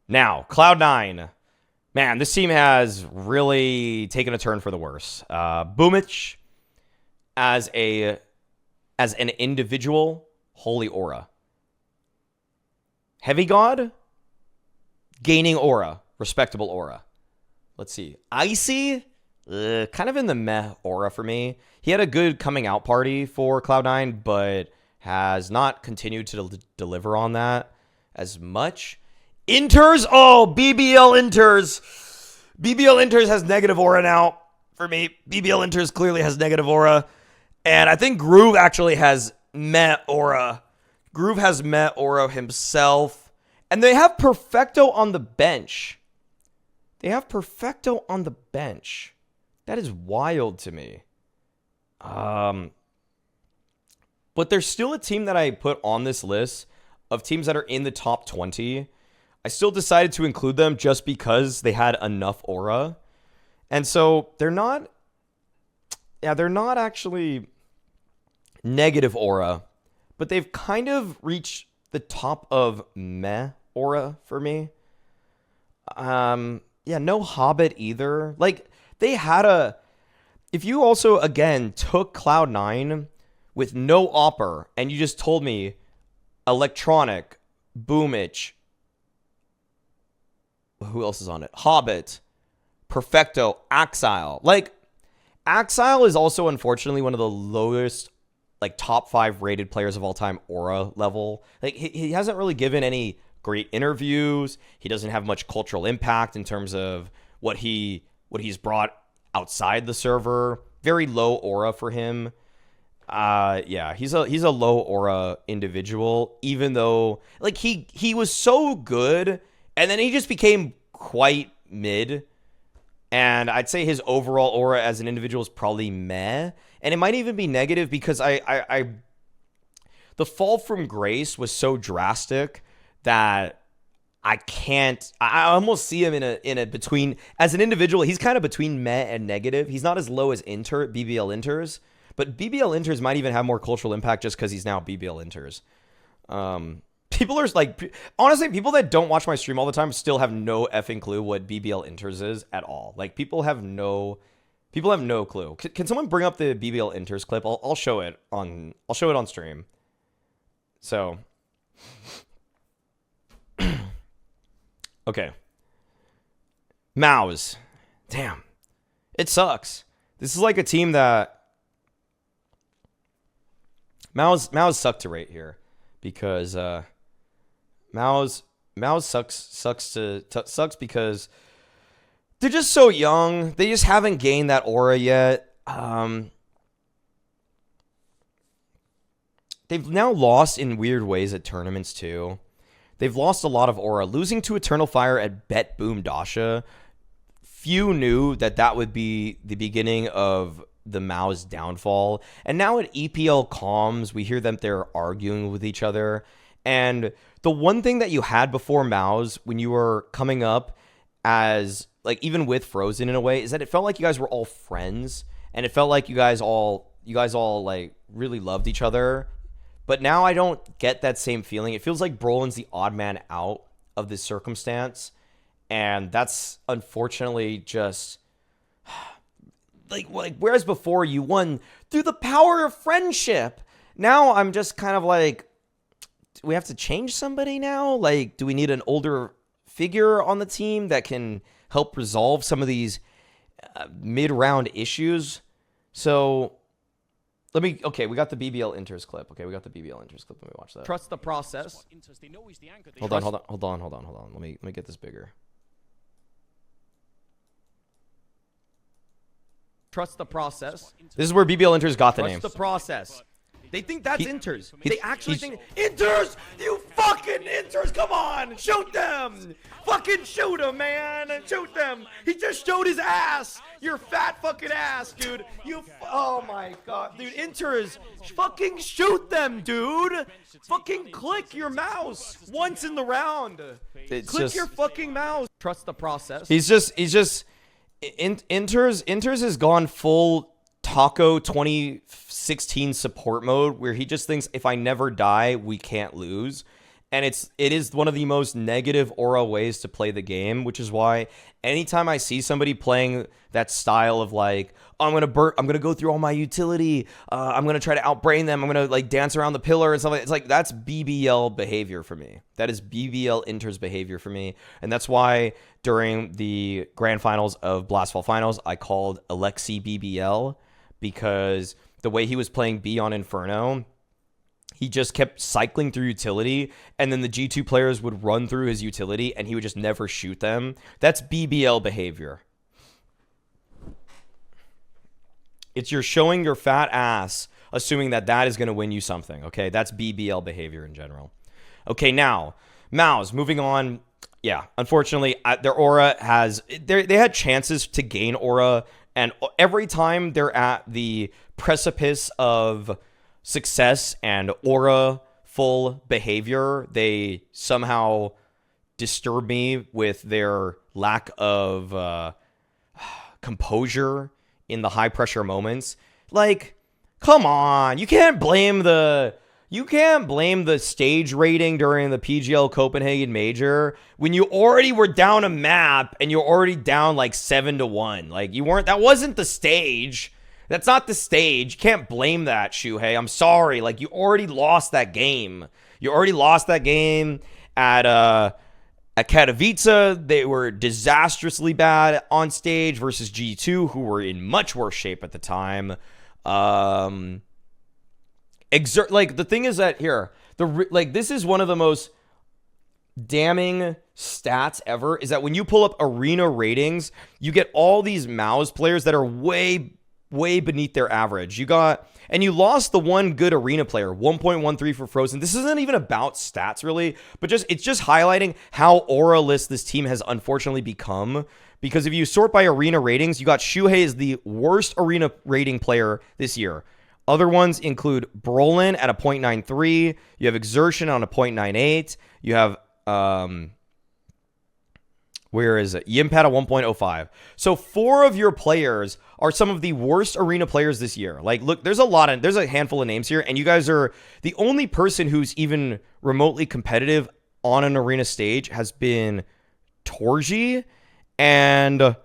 Now, Cloud9. Man, this team has really taken a turn for the worse. Boomich as an individual, holy aura. Heavy God, gaining aura, respectable aura. Let's see. Icy, kind of in the meh aura for me. He had a good coming out party for Cloud9, but has not continued to deliver on that as much. Interz, BBL Interz. BBL Interz has negative aura now for me. BBL Interz clearly has negative aura. And I think Groove actually has Met Aura. Groove has Met Aura himself. And they have Perfecto on the bench. They have Perfecto on the bench. That is wild to me. But there's still a team that I put on this list of teams that are in the top 20. I still decided to include them just because they had enough aura. And so they're not actually negative aura, but they've kind of reached the top of meh aura for me. No Hobbit either. Like, they had if you also, again, took Cloud9 with no Opper, and you just told me Electronic, Boomich, who else is on it? Hobbit, Perfecto, Axile. Like, Axile is also, unfortunately, one of the lowest, like, top 5 rated players of all time aura level. Like, he hasn't really given any great interviews. He doesn't have much cultural impact in terms of what he's brought outside the server. Very low aura for him. He's a low aura individual, even though, like, he was so good, and then he just became quite mid. And I'd say his overall aura as an individual is probably meh. And it might even be negative because the fall from grace was so drastic that I almost see him in a between. As an individual, he's kind of between meh and negative. He's not as low as BBL Interz, but BBL Interz might even have more cultural impact just because he's now BBL Interz. People are like, honestly, people that don't watch my stream all the time still have no effing clue what BBL Interz is at all. Like, people have no clue. Can someone bring up the BBL Interz clip? I'll show it on stream. So, okay. Mouz. Damn. It sucks. This is like a team that Mouz sucked to rate here because Mouz sucks because they're just so young. They just haven't gained that aura yet. they've now lost in weird ways at tournaments too. They've lost a lot of aura. Losing to Eternal Fire at Bet Boom Dasha, few knew that that would be the beginning of the Mouz downfall. And now at EPL comms, we hear them they're arguing with each other. And the one thing that you had before Mouz when you were coming up as, like, even with Frozen in a way, is that it felt like you guys were all friends. And it felt like you guys all like really loved each other. But now I don't get that same feeling. It feels like Brolin's the odd man out of this circumstance. And that's unfortunately just like whereas before you won through the power of friendship. Now I'm just kind of like, do we have to change somebody now? Like, do we need an older figure on the team that can help resolve some of these mid-round issues? So okay, we got the BBL Interz clip. Let me watch that. Trust the process. Hold on. Let me get this bigger. Trust the process. This is where BBL Interz got the name. Trust the process. They think that's Interz. They actually think Interz. You fucking Interz. Come on, shoot them. Fucking shoot him, man. Shoot them. He just showed his ass. Your fat fucking ass, dude. Oh my god, dude. Interz, fucking shoot them, dude. Fucking click your mouse once in the round. Click your fucking mouse. Trust the process. He's just. Interz has gone full Taco 2016 support mode where he just thinks if I never die, we can't lose. And it is one of the most negative aura ways to play the game, which is why anytime I see somebody playing that style of like, oh, I'm gonna go through all my utility, I'm gonna try to outbrain them, I'm gonna like dance around the pillar and stuff like that. It's like that's BBL behavior for me. That is BBL Interz behavior for me, and that's why during the grand finals of Blastfall Finals, I called Alexi BBL because the way he was playing B on Inferno. He just kept cycling through utility, and then the G2 players would run through his utility, and he would just never shoot them. That's BBL behavior. It's you're showing your fat ass, assuming that that is going to win you something, okay? That's BBL behavior in general. Okay, now, Mouz, moving on. Yeah, unfortunately, their aura has... They had chances to gain aura, and every time they're at the precipice of success and aura full behavior, they somehow disturb me with their lack of composure in the high pressure moments. Like, come on, you can't blame the stage rating during the PGL Copenhagen Major when you already were down a map and you're already down like 7-1. Like, that wasn't the stage. That's not the stage. You can't blame that, Shuhei. I'm sorry. Like, you already lost that game. You already lost that game at Katowice. They were disastrously bad on stage versus G2, who were in much worse shape at the time. The thing is that here, this is one of the most damning stats ever, is that when you pull up arena ratings, you get all these Mouz players that are way beneath their average. You lost the one good arena player, 1.13 for Frozen. This isn't even about stats really, but it's just highlighting how aura-less this team has unfortunately become. Because if you sort by arena ratings, you got Shuhei as the worst arena rating player this year. Other ones include Brolin at a 0.93. You have Exertion on a 0.98. You have where is it? Yimpat a 1.05. So 4 of your players are some of the worst arena players this year. Like, look, there's a handful of names here, and you guys are the only person who's even remotely competitive on an arena stage has been Torji, and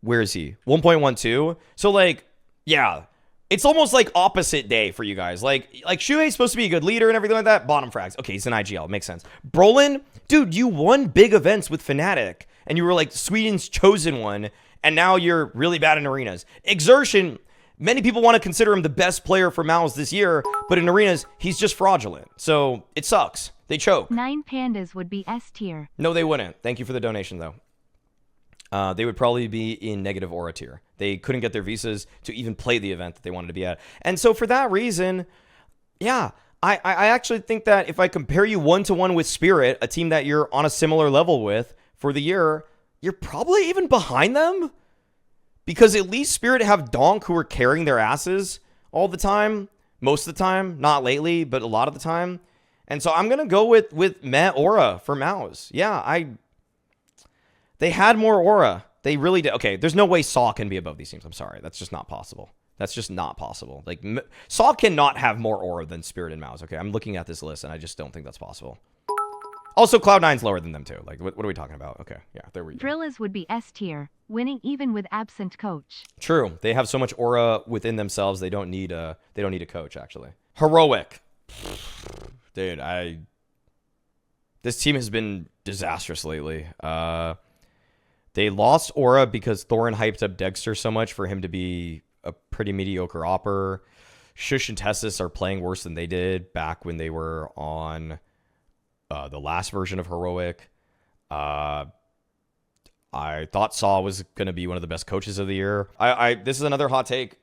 where is he? 1.12. So like, yeah, it's almost like opposite day for you guys. Like Shuhei's supposed to be a good leader and everything like that. Bottom frags. Okay, he's an IGL. Makes sense. Brolin, dude, you won big events with Fnatic, and you were like Sweden's chosen one, and now you're really bad in arenas. Exertion, many people want to consider him the best player for Mouz this year, but in arenas, he's just fraudulent. So it sucks. They choke. 9 pandas would be S tier. No, they wouldn't. Thank you for the donation, though. They would probably be in negative aura tier. They couldn't get their visas to even play the event that they wanted to be at. And so for that reason, Yeah, I actually think that if I compare you 1-to-1 with Spirit, a team that you're on a similar level with for the year, you're probably even behind them. Because at least Spirit have Donk who are carrying their asses all the time. Most of the time. Not lately, but a lot of the time. And so I'm going to go with Meh Aura for Mouz. Yeah, they had more aura. They really did. Okay, there's no way Saw can be above these teams. I'm sorry. That's just not possible. That's just not possible. Like, Saw cannot have more aura than Spirit and Mouz. Okay, I'm looking at this list, and I just don't think that's possible. Also, Cloud9's lower than them, too. Like, what are we talking about? Okay, yeah, there we go. Drillas would be S tier, winning even with absent coach. True. They have so much aura within themselves, they don't need a coach, actually. Heroic. Dude, this team has been disastrous lately. They lost aura because Thorin hyped up Dexter so much for him to be a pretty mediocre opper. Shush and Tessus are playing worse than they did back when they were on the last version of Heroic. I thought Saw was going to be one of the best coaches of the year. This is another hot take.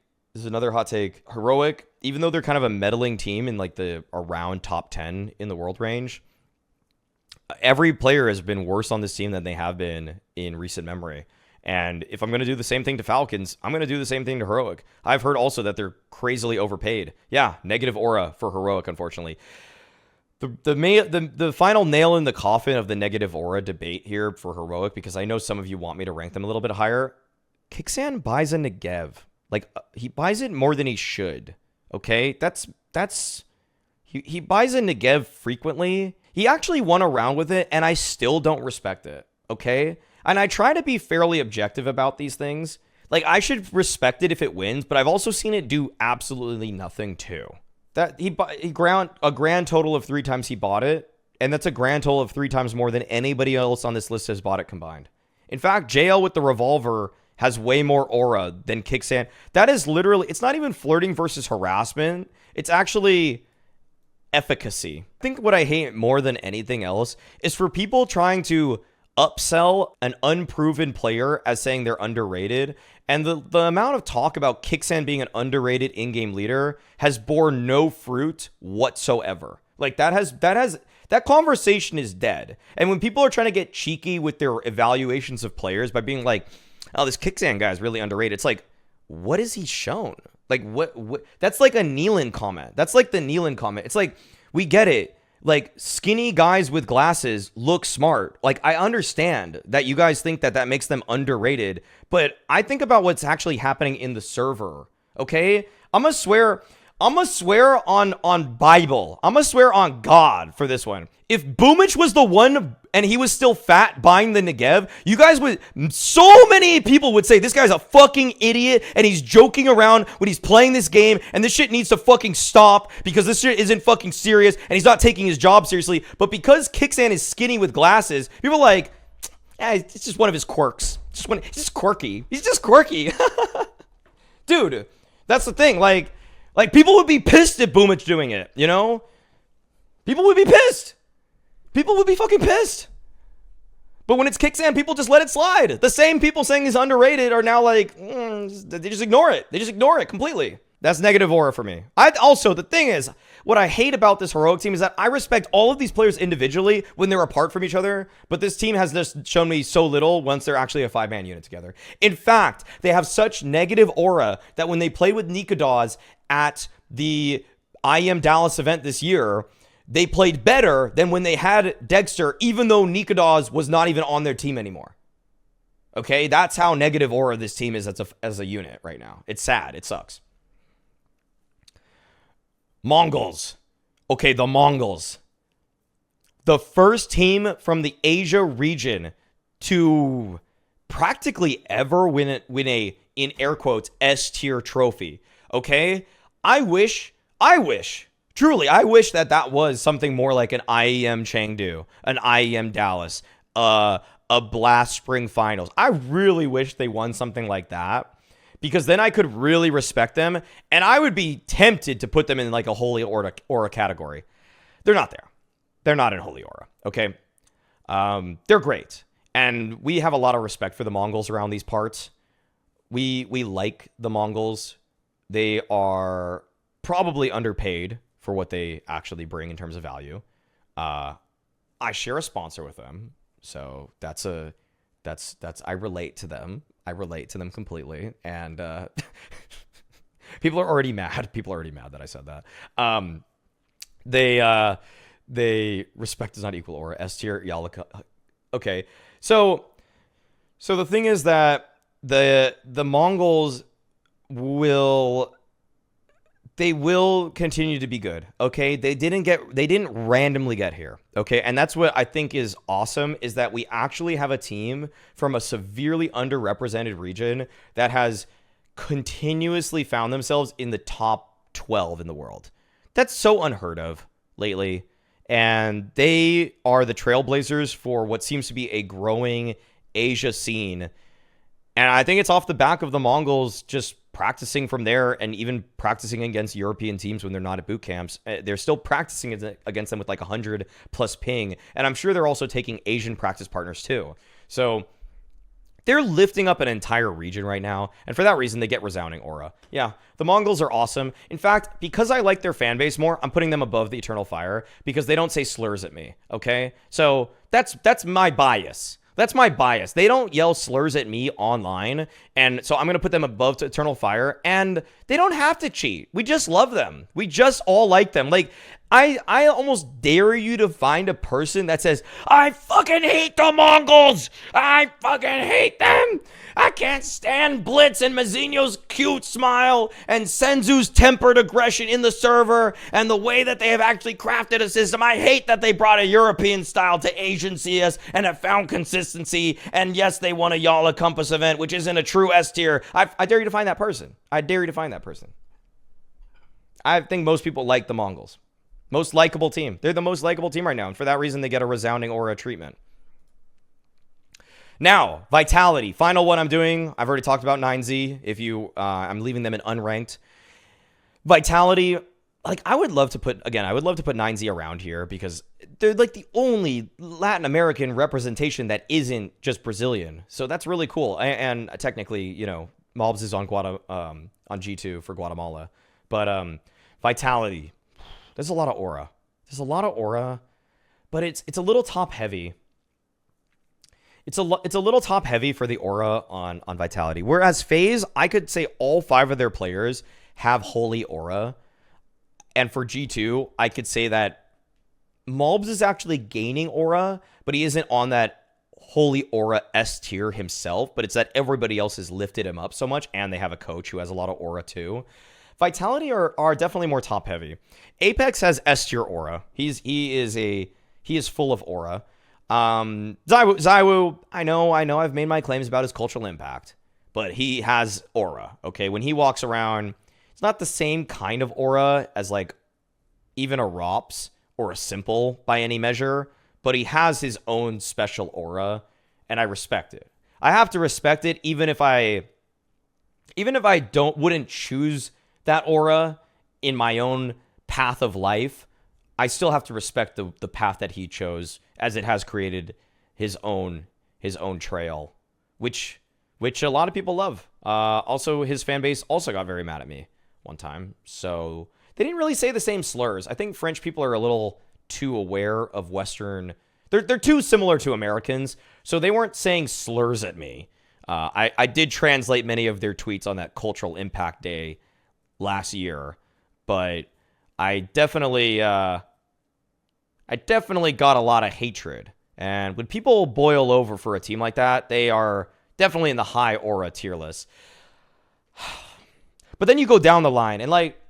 Heroic, even though they're kind of a meddling team in like the around top 10 in the world range, every player has been worse on this team than they have been in recent memory. And if I'm going to do the same thing to Falcons, I'm going to do the same thing to Heroic. I've heard also that they're crazily overpaid. Yeah, negative aura for Heroic, unfortunately. The final nail in the coffin of the negative aura debate here for Heroic, because I know some of you want me to rank them a little bit higher. Kixan buys a Negev. Like, he buys it more than he should. Okay? He buys a Negev frequently. He actually won a round with it, and I still don't respect it. Okay? And I try to be fairly objective about these things. Like, I should respect it if it wins, but I've also seen it do absolutely nothing too. That a grand total of 3 times he bought it, and that's a grand total of 3 times more than anybody else on this list has bought it combined. In fact, JL with the revolver has way more aura than Kixan. That is literally, it's not even flirting versus harassment. It's actually efficacy. I think what I hate more than anything else is for people trying to upsell an unproven player as saying they're underrated. And the amount of talk about Kixan being an underrated in-game leader has borne no fruit whatsoever. Like, that conversation is dead. And when people are trying to get cheeky with their evaluations of players by being like, oh, this Kixan guy is really underrated, it's like, what has he shown? Like, what that's like a Nealon comment. That's like the Nealon comment. It's like, we get it. Like, skinny guys with glasses look smart. Like, I understand that you guys think that makes them underrated, but I think about what's actually happening in the server, okay? I'm gonna swear on Bible. I'm gonna swear on God for this one. If Boomich was the one and he was still fat buying the Negev, you guys so many people would say this guy's a fucking idiot and he's joking around when he's playing this game and this shit needs to fucking stop because this shit isn't fucking serious and he's not taking his job seriously. But because Kixan is skinny with glasses, people are like, it's just one of his quirks. He's just quirky. He's just quirky. Dude, that's the thing. Like people would be pissed at Boomich doing it, you know? People would be pissed. People would be fucking pissed. But when it's Kixan, people just let it slide. The same people saying he's underrated are now like, they just ignore it. They just ignore it completely. That's negative aura for me. The thing is, what I hate about this Heroic team is that I respect all of these players individually when they're apart from each other, but this team has just shown me so little once they're actually a 5-man unit together. In fact, they have such negative aura that when they play with Nikodas at the IEM Dallas event this year, they played better than when they had Dexter, even though Nikodas was not even on their team anymore. Okay, that's how negative aura this team is as a unit right now. It's sad. It sucks. Mongols. Okay, the Mongols. The first team from the Asia region to practically ever win a, in air quotes, S-tier trophy. Okay? I wish that was something more like an IEM Chengdu, an IEM Dallas, a Blast Spring Finals. I really wish they won something like that, because then I could really respect them, and I would be tempted to put them in like a Holy Aura category. They're not there. They're not in Holy Aura, okay? They're great, and we have a lot of respect for the Mongols around these parts. We like the Mongols. They are probably underpaid for what they actually bring in terms of value. I share a sponsor with them, so that's I relate to them. I relate to them completely, and people are already mad. People are already mad that I said that. They respect does not equal aura. S tier Yalaka. Okay, so the thing is that the Mongols will continue to be good. Okay, they didn't randomly get here. Okay, and that's what I think is awesome, is that we actually have a team from a severely underrepresented region that has continuously found themselves in the top 12 in the world. That's so unheard of lately. And they are the trailblazers for what seems to be a growing Asia scene. And I think it's off the back of the Mongols just practicing from there, and even practicing against European teams when they're not at boot camps. They're still practicing against them with like 100 plus ping. And I'm sure they're also taking Asian practice partners too. So they're lifting up an entire region right now, and for that reason, they get resounding aura. Yeah, the Mongols are awesome. In fact, because I like their fan base more, I'm putting them above the Eternal Fire, because they don't say slurs at me, okay? So that's my bias. That's my bias. They don't yell slurs at me online, and so I'm going to put them above Eternal Fire, and they don't have to cheat. We just love them. We just all like them. Like, I almost dare you to find a person that says, I fucking hate the Mongols. I fucking hate them. I can't stand Blitz and Mazinho's cute smile and Senzu's tempered aggression in the server and the way that they have actually crafted a system. I hate that they brought a European style to Asian CS and have found consistency. And yes, they won a Yala Compass event, which isn't a true S tier. I dare you to find that person. I dare you to find that person. I think most people like the Mongols. Most likable team. They're the most likable team right now. And for that reason, they get a resounding aura treatment. Now, Vitality. Final one I'm doing. I've already talked about 9Z. If you, I'm leaving them in unranked. Vitality, like, I would love to put 9Z around here, because they're like the only Latin American representation that isn't just Brazilian. So that's really cool. And technically, you know, Mouz is on G2 for Guatemala. But Vitality. There's a lot of aura. There's a lot of aura, but it's a little top heavy. It's a little top heavy for the aura on Vitality. Whereas FaZe, I could say all 5 of their players have holy aura. And for G2, I could say that Mouz is actually gaining aura, but he isn't on that holy aura S tier himself. But it's that everybody else has lifted him up so much, and they have a coach who has a lot of aura too. Vitality are definitely more top heavy. Apex has S tier aura. He is full of aura. ZywOo, I know I've made my claims about his cultural impact, but he has aura. Okay, when he walks around, it's not the same kind of aura as like even a Rops or a Simple by any measure, but he has his own special aura, and I respect it. I have to respect it even if I wouldn't choose that aura in my own path of life. I still have to respect the path that he chose, as it has created his own trail, which a lot of people love. Also, his fan base also got very mad at me one time, so they didn't really say the same slurs. I think French people are a little too aware of Western. They're too similar to Americans, so they weren't saying slurs at me. I did translate many of their tweets on that Cultural Impact Day last year, but I definitely got a lot of hatred. And when people boil over for a team like that, they are definitely in the high aura tier list. But then you go down the line, and like,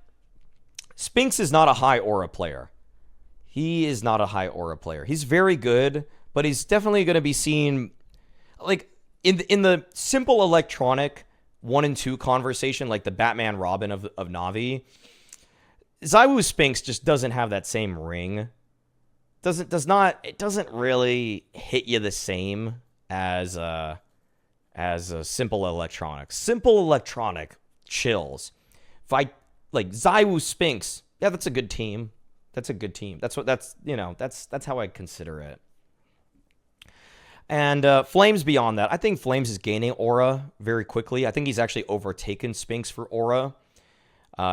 Spinks is not a high aura player. He is not a high aura player. He's very good, but he's definitely going to be seen like in the simple electronic 1 and 2 conversation, like the Batman Robin of Navi. ZywOo Spinks just doesn't have that same ring. It doesn't really hit you the same as a simple electronic. Simple electronic chills. Like ZywOo Spinks, yeah, that's a good team. That's a good team. That's how I consider it. And Flames beyond that. I think Flames is gaining aura very quickly. I think he's actually overtaken Spinks for aura.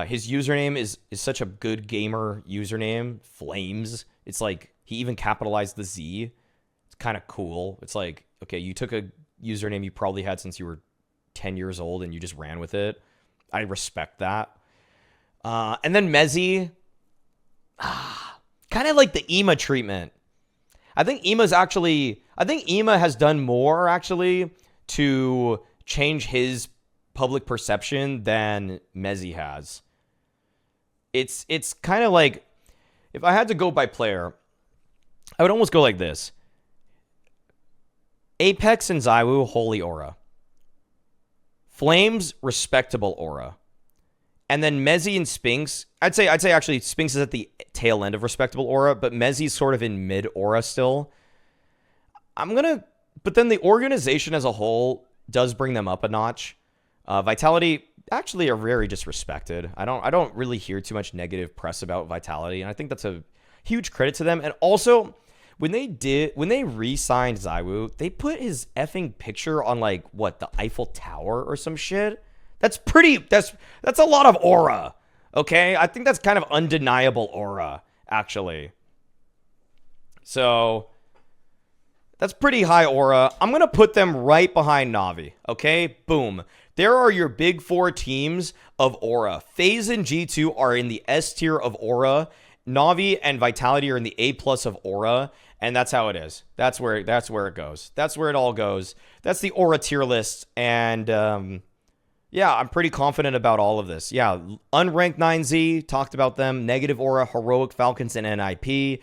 His username is such a good gamer username, Flames. It's like he even capitalized the Z. It's kind of cool. It's like, okay, you took a username you probably had since you were 10 years old and you just ran with it. I respect that. And then Mezzy, kind of like the Ema treatment. I think Ema has done more actually to change his public perception than Mezzy has. It's kind of like, if I had to go by player, I would almost go like this. Apex and ZywOo, holy aura. Flames, respectable aura. And then Mezzy and Spinks, I'd say actually Spinks is at the tail end of respectable aura, but Mezzy's sort of in mid aura still. But then the organization as a whole does bring them up a notch. Vitality actually are very disrespected. I don't really hear too much negative press about Vitality, and I think that's a huge credit to them. And also, when they re-signed ZywOo, they put his effing picture on like what, the Eiffel Tower or some shit. That's a lot of aura. Okay? I think that's kind of undeniable aura, actually. So that's pretty high aura. I'm going to put them right behind Navi. Okay? Boom. There are your big four teams of aura. FaZe and G2 are in the S tier of aura. Navi and Vitality are in the A+ of aura. And that's how it is. That's where it goes. That's where it all goes. That's the aura tier list. And yeah, I'm pretty confident about all of this. Yeah, unranked 9Z, talked about them. Negative aura, heroic, Falcons, and NIP.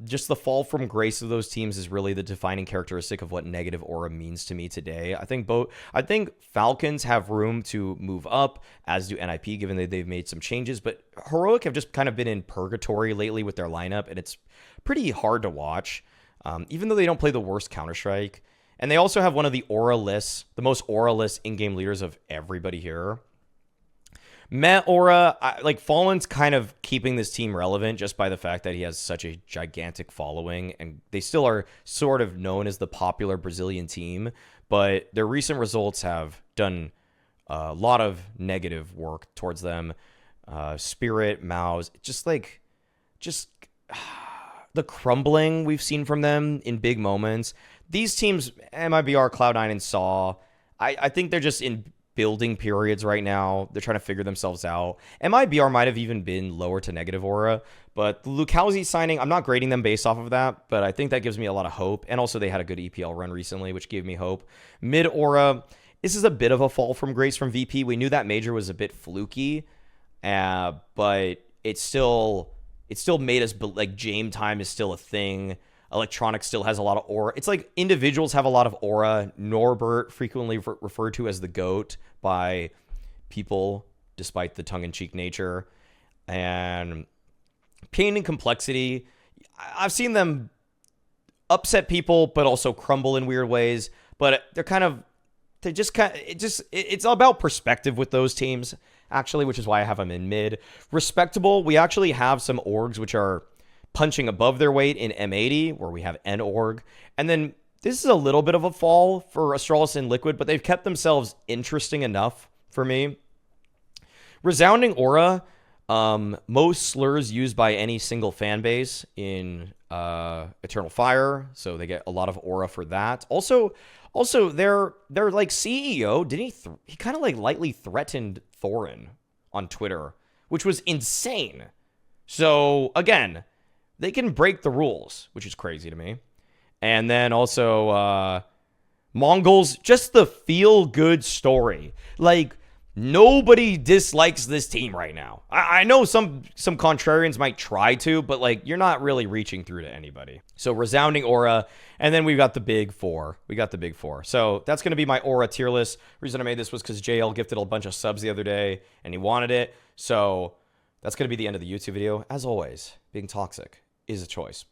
Just the fall from grace of those teams is really the defining characteristic of what negative aura means to me today. I think Falcons have room to move up, as do NIP, given that they've made some changes. But heroic have just kind of been in purgatory lately with their lineup, and it's pretty hard to watch, even though they don't play the worst Counter-Strike. And they also have one of the the most aura-less in-game leaders of everybody here. Met Aura, like Fallen's kind of keeping this team relevant just by the fact that he has such a gigantic following, and they still are sort of known as the popular Brazilian team, but their recent results have done a lot of negative work towards them. Spirit, Mouz, just the crumbling we've seen from them in big moments. These teams, MIBR, Cloud9, and Saw, I think they're just in building periods right now. They're trying to figure themselves out. MIBR might have even been lower to negative aura, but the Lucalzi signing, I'm not grading them based off of that, but I think that gives me a lot of hope. And also they had a good EPL run recently, which gave me hope. Mid aura, this is a bit of a fall from grace from VP. We knew that major was a bit fluky, but it still made us, like, Jame time is still a thing. Electronic still has a lot of aura. It's like individuals have a lot of aura. Norbert, frequently referred to as the GOAT by people, despite the tongue-in-cheek nature. And Pain and Complexity, I've seen them upset people, but also crumble in weird ways. But it's all about perspective with those teams, actually, which is why I have them in mid. Respectable, we actually have some orgs which are punching above their weight in M80, where we have N-Org. And then this is a little bit of a fall for Astralis and Liquid, but they've kept themselves interesting enough for me. Resounding Aura, most slurs used by any single fan base in Eternal Fire, so they get a lot of aura for that. Also their like CEO, didn't he kind of like lightly threatened Thorin on Twitter, which was insane. So again, they can break the rules, which is crazy to me. And then also MIBR, just the feel-good story. Like, nobody dislikes this team right now. I know some contrarians might try to, but, like, you're not really reaching through to anybody. So, resounding aura, and then we've got the big four. So, that's going to be my aura tier list. The reason I made this was because JL gifted a bunch of subs the other day, and he wanted it. So, that's going to be the end of the YouTube video. As always, being toxic is a choice.